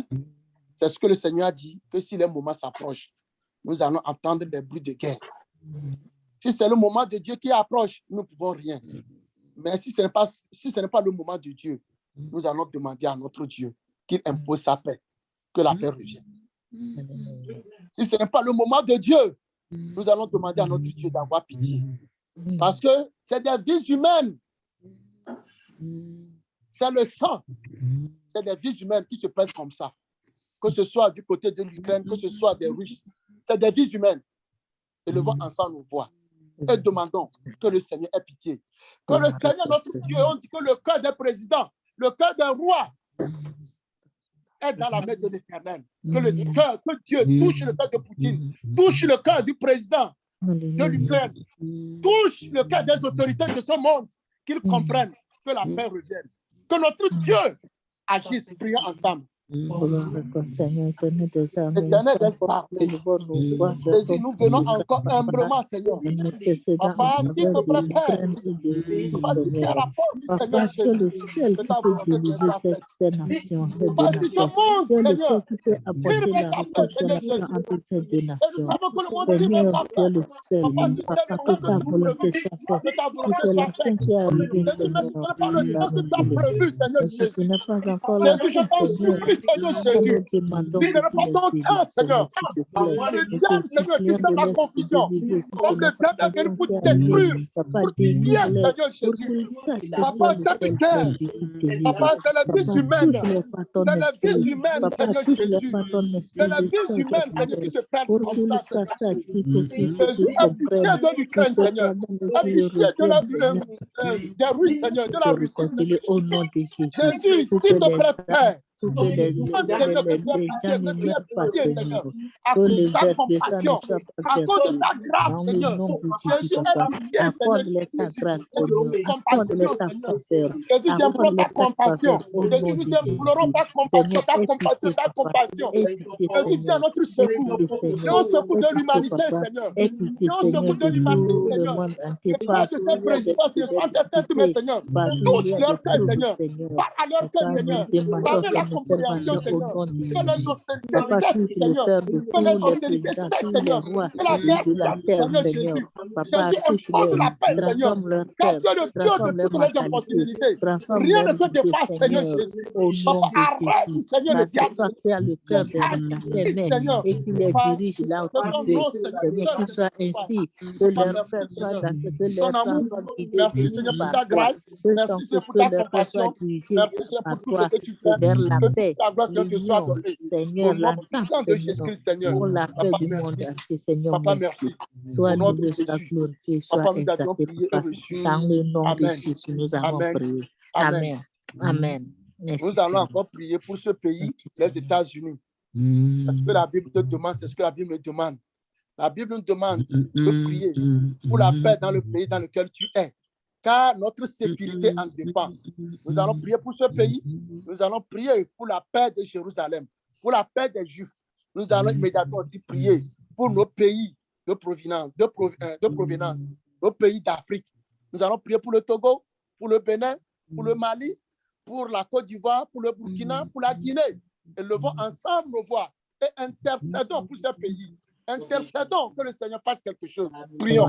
c'est ce que le Seigneur a dit, que si le moment s'approche, nous allons entendre des bruits de guerre. Si c'est le moment de Dieu qui approche, nous ne pouvons rien. Mais si ce n'est pas le moment de Dieu, nous allons demander à notre Dieu qu'il impose sa paix, que la paix revienne. Si ce n'est pas le moment de Dieu, nous allons demander à notre Dieu d'avoir pitié. Parce que c'est des vies humaines. C'est le sang. C'est des vies humaines qui se perdent comme ça. Que ce soit du côté de l'Ukraine, que ce soit des Russes. C'est des vies humaines. Élevons ensemble nos voix. Et demandons que le Seigneur ait pitié. Que le Seigneur, notre Dieu, on dit que le cœur des présidents, le cœur d'un roi est dans la main de l'Éternel. Que Dieu touche le cœur de Poutine, touche le cœur du président de l'Ukraine, touche le cœur des autorités de ce monde, qu'ils comprennent que la paix revienne. Que notre Dieu agisse, prions ensemble. Seigneur, éternel des armées, nous venons encore humblement, Seigneur. Papa, s'il te plaît, Père, Papa, tu es le seul qui peut délivrer ces nations, ces deux nations. Tu es le seul qui peut apporter la réconciliation entre ces deux nations. Seigneur, tu es le seul, Papa, que ta volonté soit faite. Que c'est la fin qui est arrivée, Seigneur. Mais ce n'est pas encore la fin, Seigneur. Seigneur Jésus, si ce n'est pas ton temps, Seigneur, le diable, Seigneur, qui fait la confusion, comme le diable est venu pour détruire, pour tuer, Seigneur Jésus. Papa, cette guerre, Papa, c'est la vie humaine, c'est la vie humaine, Seigneur Jésus, c'est la vie humaine, Seigneur, qui se perd comme ça, Seigneur. Jésus, aie pitié de l'Ukraine, Seigneur, aie pitié des Russes, Seigneur, de la Russie. Jésus, s'il te plaît, Père, pour que les gens ne meurent pas, Seigneur. Que les personnes ne soient pas perdues. Dans le nom de Jésus, Papa, accorde-les ta grâce, Seigneur. Accorde-les ta faveur. Accorde-les ta faveur au nom de Jésus. Seigneur, aie pitié, Papa. Aie pitié, Seigneur. notre secours. Seigneur. Au secours de l'humanité, Papa. Seigneur. Aie pitié, Seigneur, de tout le monde entier. Parce que ces présidents, ces Saint-Esprit, Seigneur, touche leur cœur, Seigneur. Parle à leur cœur, Seigneur. Parle la compréhension, Seigneur. Papa, touche le cœur de tous les présidents, tous les rois de la terre, Seigneur. Papa, touche-les, transforme leur cœur, transforme leur mentalité, transforme Rien leur ne te vie, dépasse, Seigneur Seigneur, Jésus. au nom Arrête, de Jésus. Seigneur, le Parce que diable. toi, tu as le cœur des mains et tu les diriges là où tu veux. Seigneur, qu'il soit ainsi, que leur cœur soit dans que leur cœur soit guidé Merci, Seigneur, pour ta par toi. grâce. Merci, Seigneur, pour ta Leur cœur soit compassion. dirigé Merci, Seigneur, par pour tout ce toi que tu fais. vers la Que toute paix, ta gloire, Seigneur, te soit l'union, donnée. Seigneur, Au nom l'entente, puissant de Seigneur, Jésus-Christ, Seigneur. pour la paix Papa, du monde merci. entier, Seigneur, Papa, merci. merci. Sois Au nom de loué, sois Jésus. glorifié, sois Papa, nous avions exalté, prié et Papa. reçu. Dans le nom de Amen. Jésus, nous avons Amen. prié. Amen. Amen. Amen. Merci, Nous allons Seigneur. encore prier pour ce pays, Merci, les Seigneur. États-Unis. C'est ce que la Bible te demande, c'est ce que la Bible me demande. La Bible nous demande de prier pour la paix dans le pays dans lequel tu es, car notre sécurité en dépend. Nous allons prier pour ce pays. Nous allons prier pour la paix de Jérusalem, pour la paix des Juifs. Nous allons immédiatement aussi prier pour nos pays de provenance, nos pays d'Afrique. Nous allons prier pour le Togo, pour le Bénin, pour le Mali, pour la Côte d'Ivoire, pour le Burkina, pour la Guinée. Élevons ensemble nos voix et intercédons pour ce pays. Intercédons que le Seigneur fasse quelque chose. Prions.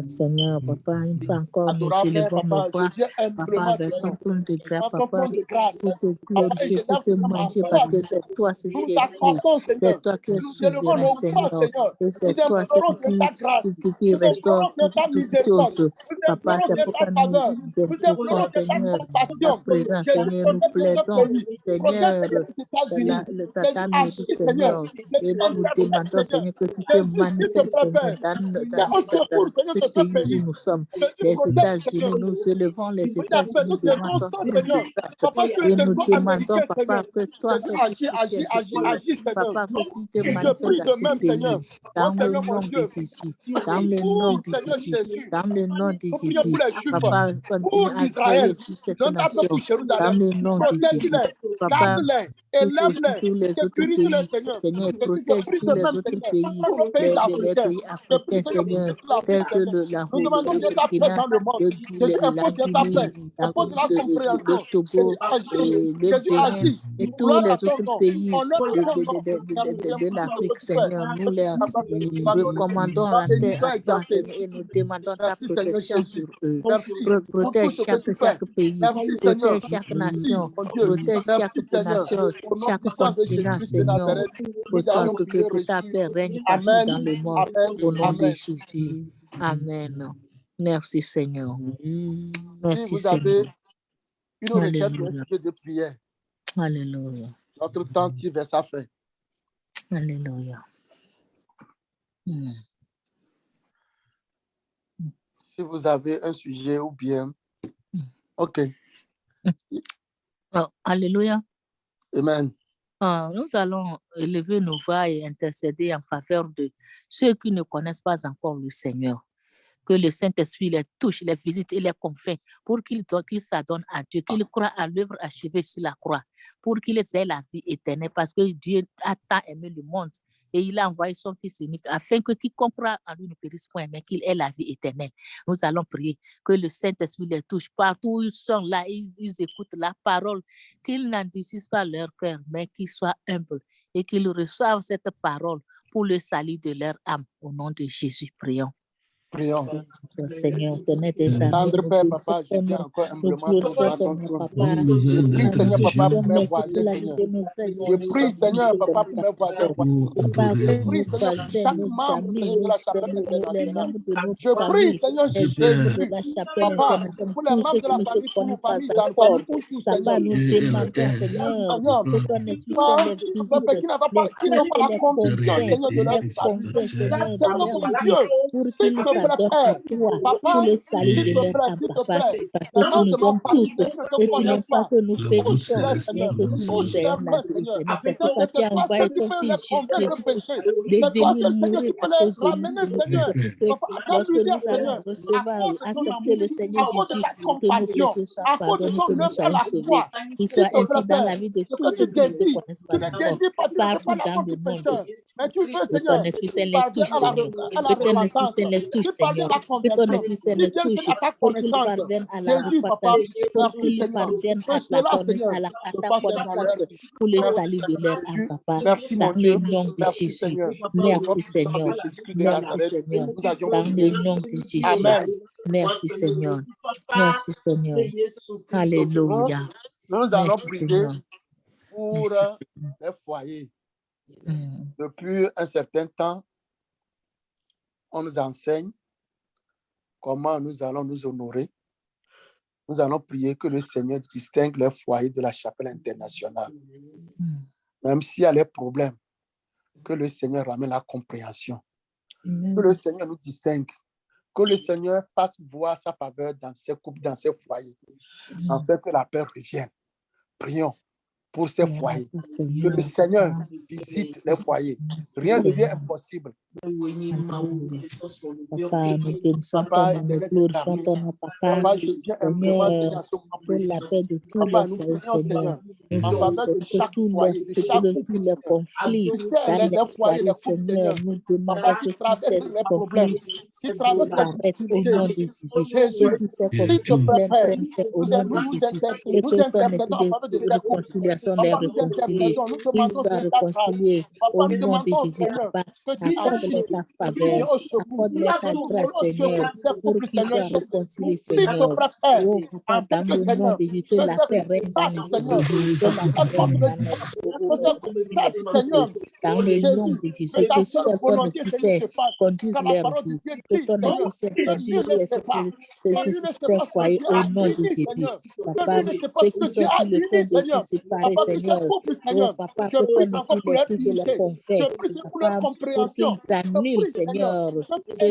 Seigneur, Papa, une fois encore, nous Adorable élevons nos Papa, voix. je dis Papa, humblement, avec ton Seigneur, trône de grâce, dans ton Papa, trône de grâce. pour te Papa, et glorifier, je pour te lève manger, ma parce voix. que c'est toi ce Nous qui es t'accordons, Dieu. Seigneur. C'est toi qui es Nous élevons souverain, nos voix, Seigneur. Seigneur. Et Nous c'est toi implorons ce sur ta grâce. qui Nous restaure implorons sur ta toutes miséricorde. choses. Nous Papa, implorons c'est sur pourquoi ta nous faveur. Nous invoquons, implorons sur ta Seigneur, ta compassion. présence, Jésus, Seigneur. Nous protège ce plaidons, pays. Seigneur, Protège les États-Unis. ta Jésus, mérite, agis, Seigneur. Seigneur. Jésus, Et nous intercède, demandons, Seigneur. Seigneur, que tu te Jésus, s'il te manifestes, plaît, Seigneur, Père. dans Viens au secours, Seigneur, ce de ce pays où pays. nous sommes. Jésus, Les protège, États-Unis, Seigneur. nous élevons les Oui, la paix, États-Unis nous devant élevons ton ça, trône Seigneur. de grâce. Papa, sur le Et nous territoire demandons, américain, Papa, Seigneur. que toi, Jésus, seul agis, tu agis, tiens ce agis, pays. agis, Seigneur. Papa, que tu te Je manifestes prie dans de ce même, Seigneur. pays. Oh, Dans le Seigneur, mon nom Dieu. de Jésus. Dans le nom Oh, de Seigneur Jésus. Jésus. Dans le nom de Nous prions Jésus. pour les Juifs, Papa, continue pour à Israël, créer sur cette dans ta nation. pour Dans Jérusalem. le nom de Jésus. Protège-les, Papa, garde-les, touche aussi élève-les, tous les et autres purifie-les, pays. Seigneur. Seigneur, Je protège prie tous de les même, autres Seigneur, pays, pour nos pays les africains. pays Je prie, africains, Seigneur, pour Seigneur, toute l'Afrique, tels que Seigneur. Nous demandons le de ta paix Burkina, dans le monde. Jésus, la impose ta Guinée, paix, impose la compréhension. le Togo, Jésus, agis. et le Jésus, Bénin agis. et tous Gloire les à ton autres nom. pays Honneur à ton nom. Merci, Seigneur, de pour tout ce l'Afrique, que tu fais. Seigneur. Nous les recommandons Ta la paix bénédiction à toi, exaltée. Seigneur, et nous demandons ta Merci, Seigneur protection Jésus. sur eux. Merci pour tout Protège ce que tu fais. chaque pays, Merci, Seigneur. protège chaque Merci, nation, mon Dieu. protège chaque Merci, Seigneur. nation, Au nom chaque puissant de continent, Jésus-Christ de Seigneur. Nazareth, nous Que avons prié ta reçu. paix règne partout Amen. dans le monde. Amen. Au nom de Amen. Jésus. Amen. Merci, Seigneur. Si Merci, vous avez Seigneur. une requête ou un Alléluia. sujet de prière, Alléluia. notre temps tire vers sa fin. Alléluia. Si vous avez un sujet ou bien... OK. Oh, alléluia. Amen. Nous allons élever nos voix et intercéder en faveur de ceux qui ne connaissent pas encore le Seigneur. Que le Saint-Esprit les touche, les visite et les confie pour qu'ils s'adonnent à Dieu, qu'ils croient à l'œuvre achevée sur la croix, pour qu'ils aient la vie éternelle, parce que Dieu a tant aimé le monde et il a envoyé son Fils unique afin que quiconque croit en lui ne périsse point, mais qu'il ait la vie éternelle. Nous allons prier que le Saint-Esprit les touche partout où ils sont là, ils écoutent la parole, qu'ils n'endurcissent pas leur cœur, mais qu'ils soient humbles et qu'ils reçoivent cette parole pour le salut de leur âme. Au nom de Jésus, prions. Prions. Seigneur, tenez tes Tendre amis, Père, nous Papa, je viens encore nous humblement devant glorifions ton ton nom, trône. Papa. Je prie, Seigneur, Papa, pour mes Merci voisins, pour la vie Seigneur. de nos frères et Je prie, Seigneur, Papa, pour mes voisins. Papa, Je pour prie, nos Seigneur, pour voisins, chaque nos membre, amis, Seigneur, de la chapelle les internationale. membres de notre Je prie, famille, Seigneur les Jésus, membres de la chapelle Papa, internationale, pour les tous membres ceux de qui la ne te famille, pour connaissent pas famille, Zan, encore. famille, pour tout, Papa, Seigneur. nous demandons, Seigneur, que ton Esprit Saint les visite, Papa, qui les n'ont touche pas et la les conviction, convainc, Seigneur, de leur les salut. convainc, Seigneur, de Seigneur, leur mon vie, Dieu, pour s'il qu'ils te plaît, ardeur pour toi, pour le salut de leur âme, papa, parce que tu nous aimes tous et tu n'aimes pas que nous périssions, mais que tu nous aimes la vie éternelle. C'est pourquoi tu as envoyé ton Fils Jésus-Christ de venir mourir à cause de nous, de nos péchés, pour que lorsque nous allons recevoir, accepter le Seigneur Jésus, que nos péchés soient pardonnés, que nous soyons sauvés. Qu'il soit ainsi dans la vie de tous ceux qui ne te connaissent pas encore, partout dans le monde. Que ton Esprit Saint les touche, Seigneur. Que ton Esprit Saint les touche, Seigneur. Que ton Esprit Saint les touche pour qu'ils parviennent à la repentance, pour qu'ils parviennent à ta connaissance pour le salut de leur âme, papa. Dans le nom de Jésus. Merci, Seigneur. Merci, Seigneur. Dans le nom de Jésus. Merci, Seigneur. Merci, Seigneur. Alléluia. Nous allons Merci, prier Seigneur. pour les foyers. Depuis un certain temps, on nous enseigne comment nous allons nous honorer. Nous allons prier que le Seigneur distingue les foyers de la chapelle internationale. Même s'il y a les problèmes, que le Seigneur ramène la compréhension. Que le Seigneur nous distingue. Que le Seigneur fasse voir sa faveur dans ces couples, dans ces foyers. Afin que la paix revienne. Prions pour ces foyers. Que le Seigneur visite les foyers. Rien ne lui est impossible. Papa, nous bénissons ton nom, nous glorifions ton nom, papa. Seigneur, pour la paix de tous les foyers, Seigneur. Nous demandons que tous les conflits dans les foyers, Seigneur, nous demandons que tous ces conflits s'arrêtent au nom de Jésus. Que tous ces conflits prennent fin au nom de Jésus. Et que ton esprit de réconciliation les réconcilie. Qu'ils soient réconciliés au nom de Jésus, papa. Accorde-les ta faveur, accorde-les ta grâce, Seigneur, pour qu'ils soient réconciliés, Seigneur. Oh, papa, dans le nom de Jésus, que la paix règne dans nos foyers, que la paix règne dans nos dans le nom de Jésus, que seul ton Esprit Saint conduise leur vie, que ton Esprit Saint conduise ces foyers au nom de Jésus. Papa, ceux qui sont sur le point de se séparer, Seigneur, oh papa, que ton Esprit les touche et les confère, papa, pour qu'ils annulent, Seigneur, ce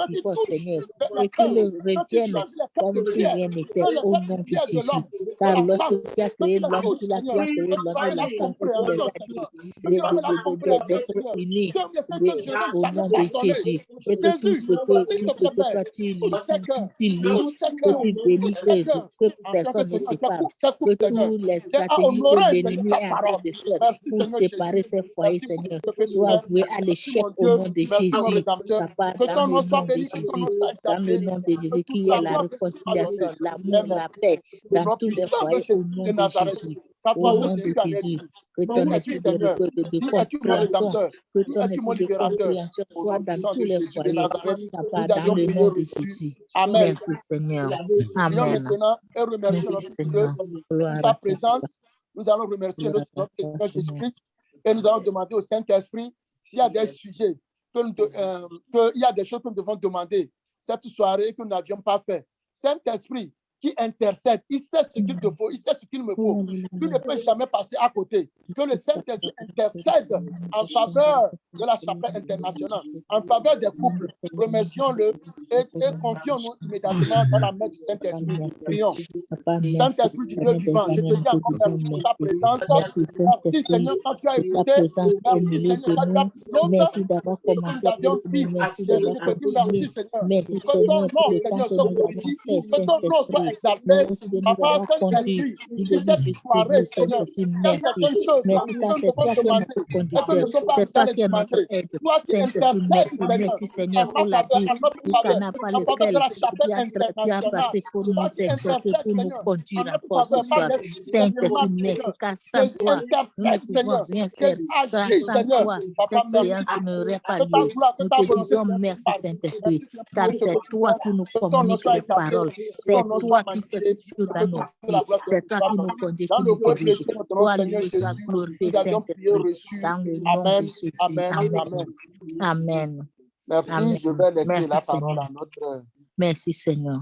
divorce, Seigneur, et qu'ils reviennent comme si rien n'était au nom de Jésus. Car lorsque tu as créé l'homme, tu as créé l'homme et la femme, et tu les as d'être unis au nom de Jésus. Et que tout ce que toi tu lis, que tu délivres, que personne ne sépare, que toutes les stratégies que l'ennemi est en train de faire pour séparer ces foyers, Seigneur, soient vouées à l'échec au nom de Jésus. Papa, dans le nom de Jésus, dans le nom de Jésus, qui est la réconciliation, l'amour, la paix, dans tous les foyers au nom de Jésus. Au nom de Jésus, que ton esprit de compréhension, que ton esprit de compréhension soit dans tous les foyers, papa, dans le nom de Jésus. Merci Seigneur. Amen. Merci Seigneur. Pour sa présence, nous allons remercier notre Seigneur Jésus-Christ et nous allons demander au Saint-Esprit s'il y a des sujets, qu'il y a des choses que nous devons demander cette soirée que nous n'avions pas fait. Saint-Esprit, qui intercède, il sait ce qu'il te faut, il sait ce qu'il me faut. Tu ne peux jamais passer à côté. Que le Saint-Esprit intercède en faveur de la chapelle internationale, en faveur des couples. Remercions-le et confions-nous immédiatement dans la main du Saint-Esprit. Prions. Saint-Esprit du Dieu vivant, je te dis encore merci pour ta présence. Merci Seigneur, quand tu as écouté. Merci Seigneur, merci d'avoir commencé à nous. Merci d'avoir continué. Merci Seigneur pour le temps que nous avons fait, Saint-Esprit. Merci de nous avoir conduits du début jusqu'au bout, Saint-Esprit. Merci. Merci car c'est toi qui es notre conducteur. C'est toi qui es notre aide. Saint-Esprit, merci. Merci Seigneur pour la vie du canal par lequel tu as passé pour nous exhorter, pour nous conduire encore ce soir. Saint-Esprit, merci car sans toi, nous ne pouvons rien faire. Car sans toi, cette séance n'aurait pas lieu. Nous te disons merci Saint-Esprit, car c'est toi qui nous communiques les paroles. C'est toi qui fais tout dans nos vies. C'est toi qui nous conduis, qui nous dirige. Toi, lui, soit glorifié, Saint-Esprit, dans le nom de Jésus. Amen. Amen. Merci. Amen. Je vais laisser Merci, la parole Seigneur. à notre Merci, Seigneur.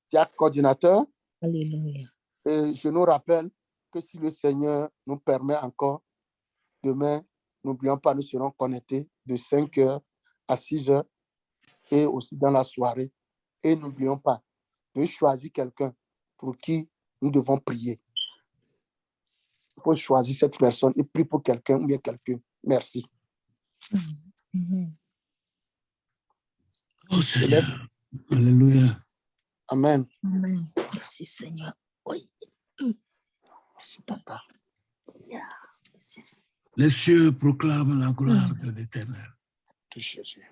diacre coordinateur. Alléluia. Et je nous rappelle que si le Seigneur nous permet encore, demain, n'oublions pas, nous serons connectés de 5h à 6h et aussi dans la soirée. Et n'oublions pas de choisir quelqu'un pour qui nous devons prier. Il faut choisir cette personne et prier pour quelqu'un ou bien quelqu'un. Merci. Oh Seigneur. Alléluia. Amen. Amen. Merci Seigneur. Oui. Merci, Papa. Merci. Les cieux proclament la gloire de l'Éternel. De Jésus.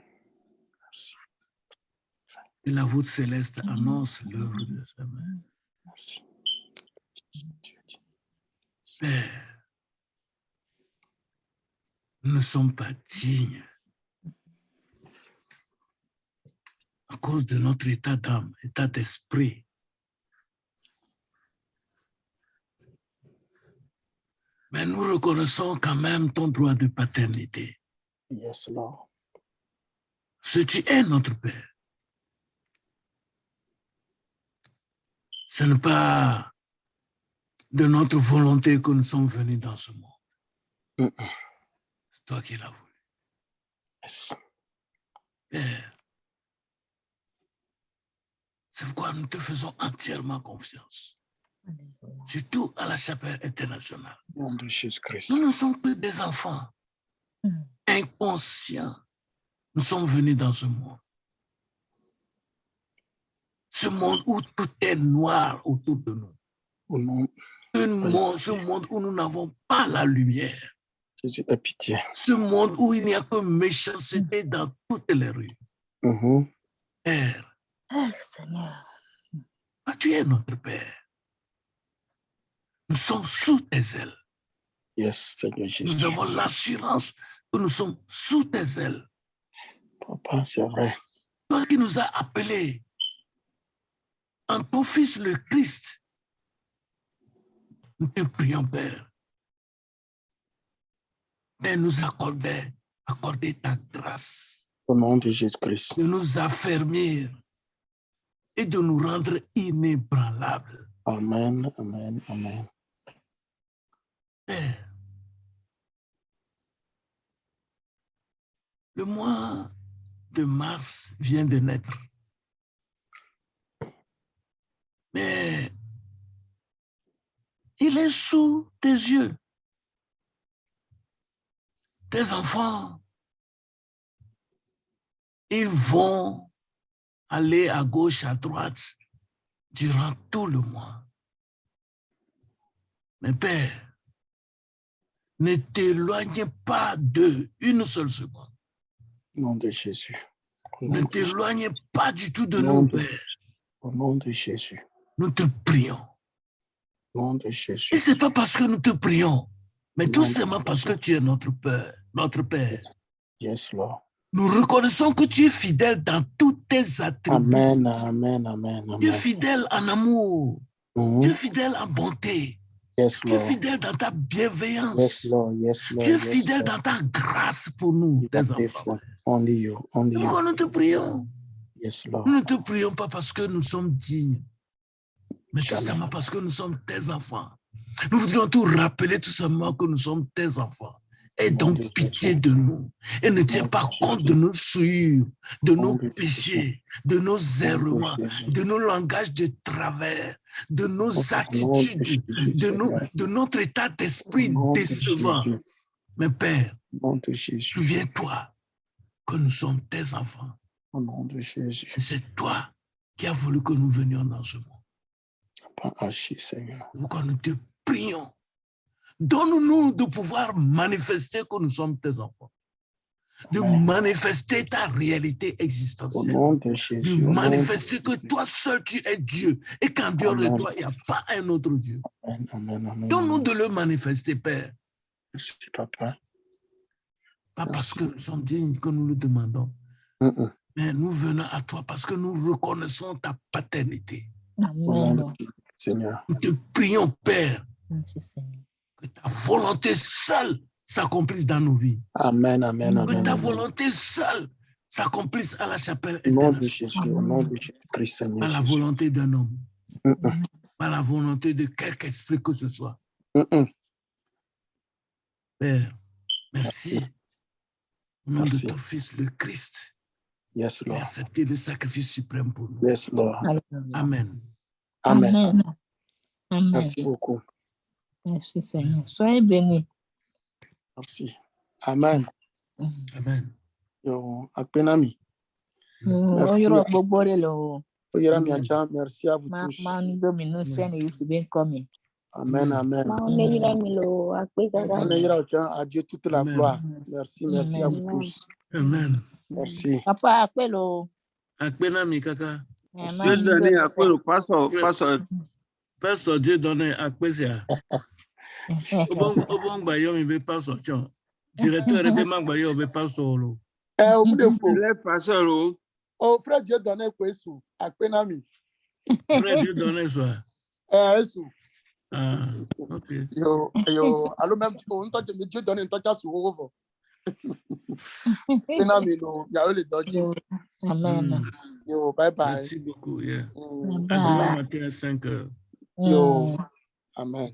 Merci. Et la voûte céleste annonce l'œuvre de sa main. Merci. Père, nous ne sommes pas dignes à cause de notre état d'âme, état d'esprit. Mais nous reconnaissons quand même ton droit de paternité. Yes, Lord. Ce tu es notre Père. Ce n'est pas de notre volonté que nous sommes venus dans ce monde. C'est toi qui l'as voulu. Yes. Père, c'est pourquoi nous te faisons entièrement confiance. Surtout à la chapelle internationale. Au nom de Jésus-Christ. Nous ne sommes que des enfants inconscients. Nous sommes venus dans ce monde. Ce monde où tout est noir autour de nous. Au nom Ce monde où nous n'avons pas la lumière. de Jésus, aie pitié. Ce monde où il n'y a que méchanceté dans toutes les rues. Père, Seigneur. tu es notre Père. Nous sommes sous tes ailes. Yes, Seigneur Jésus. Nous avons l'assurance que nous sommes sous tes ailes. Papa, c'est vrai. Toi qui nous as appelés en ton Fils le Christ, nous te prions, Père, de nous accorder ta grâce, Au nom de Jésus-Christ. de nous affermir et de nous rendre inébranlables. Amen, amen, amen. Père, le mois de mars vient de naître. Mais il est sous tes yeux. Tes enfants, ils vont aller à gauche, à droite durant tout le mois. Mais Père, ne t'éloignez pas d'eux une seule seconde. Au nom de Jésus. Ne t'éloignez pas du tout de nous, Père. Au nom de Jésus. Nous te prions. Au nom de Jésus. Et ce n'est pas parce que nous te prions, mais tout simplement parce que tu es notre Père. Notre Père. Yes, Lord. Nous reconnaissons que tu es fidèle dans tous tes attributs. Amen, amen, amen, Tu es amen. fidèle en amour. Tu es fidèle en bonté. Yes, Tu es Lord. fidèle dans ta bienveillance. Yes, Lord. Yes, Lord. Tu es Yes, fidèle Lord. dans ta grâce pour nous, tes enfants. Only you. Only you. Pourquoi nous te prions? Yes, Lord. Nous ne te prions pas parce que nous sommes dignes, mais tout Jamais. simplement parce que nous sommes tes enfants. Nous voudrions tout rappeler tout simplement que nous sommes tes enfants. Aie donc pitié de nous et ne tiens pas compte de nos souillures, de nos péchés, de nos errements, de nos langages de travers, de nos attitudes, de notre état d'esprit décevant. Mais Père, souviens-toi que nous sommes tes enfants. Au nom de Jésus. C'est toi qui as voulu que nous venions dans ce monde. Pas haché, Seigneur. Pourquoi nous te prions? Donne-nous de pouvoir manifester que nous sommes tes enfants. De manifester ta réalité Au existentielle. nom de Jésus. De manifester que toi seul tu es Dieu et qu'en dehors de toi, il n'y a pas un autre Dieu. Amen, amen, amen. Donne-nous de le manifester, Père. Merci, Papa. Pas parce que nous sommes dignes que nous le demandons. Mais nous venons à toi parce que nous reconnaissons ta paternité. Amen. Seigneur. Nous te prions, Père, Merci, Seigneur. que ta volonté seule s'accomplisse dans nos vies. Amen, amen, Que amen. ta volonté seule s'accomplisse à la chapelle Au nom de internationale. Jésus, au nom de Jésus-Christ, Seigneur. Pas la Jésus. volonté d'un homme. Pas la volonté de quelque esprit que ce soit. Père, merci. Au nom de ton Fils, le Christ, Yes, et Lord. accepter le sacrifice suprême pour nous. Yes, Lord. Alléluia. Amen. Amen. Amen. Amen. Merci beaucoup. Merci Seigneur. Soyez bénis. Merci. Amen. Amen. Yo, Akpenami. Oh, Merci. you're Boborelo. Oyerami Acha, merci à vous tous. Man Dominus and you see been coming. Amen, amen. Oneyira Acha, à Dieu toute la Amen. gloire. Merci, merci à Amen. vous tous. Amen. Merci. Papa, appelle-le. Akpenami kaka. Dieu donné à quoi le Pasteur Dieu donné à Kwesia. Obong Bayo mi be pasteur Chon. Directeur be mang Bayo be pasteur lo. Au bout de faux. Il est pasteur. Oh, frère Dieu donné quoi sous Akpenami. Frère Dieu donné ça. Sous. Ah, ok. Yo, alors même on t'a dit Dieu donné un touch sur vous. Akpenami no, ya le doji. Amen. Yo, bye bye. Merci beaucoup. Yeah. Mm, À demain matin à 5 heures. Yo, amen.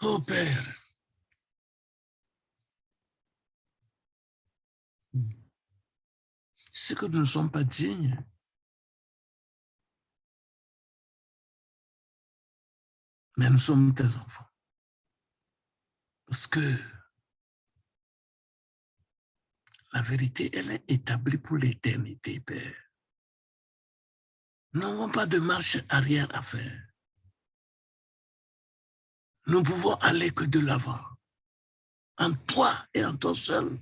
Oh Père. C'est que nous ne sommes pas dignes. Mais nous sommes tes enfants. Parce que la vérité, elle est établie pour l'éternité, Père. Nous n'avons pas de marche arrière à faire. Nous pouvons aller que de l'avant. En toi et en toi seul.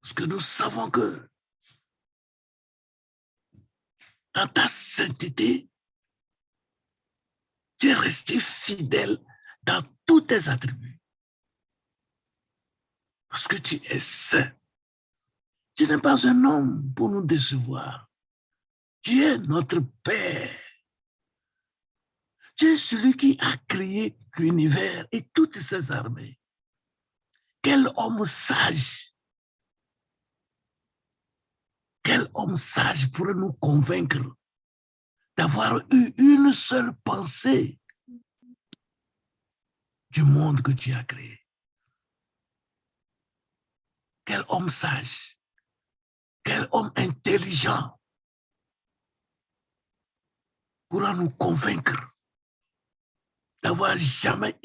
Parce que nous savons que dans ta sainteté, tu es resté fidèle dans tous tes attributs. Parce que tu es saint. Tu n'es pas un homme pour nous décevoir. Tu es notre Père. Tu es celui qui a créé l'univers et toutes ses armées. Quel homme sage! Quel homme sage pourrait nous convaincre d'avoir eu une seule pensée du monde que tu as créé? Quel homme sage! Quel homme intelligent pourra nous convaincre d'avoir jamais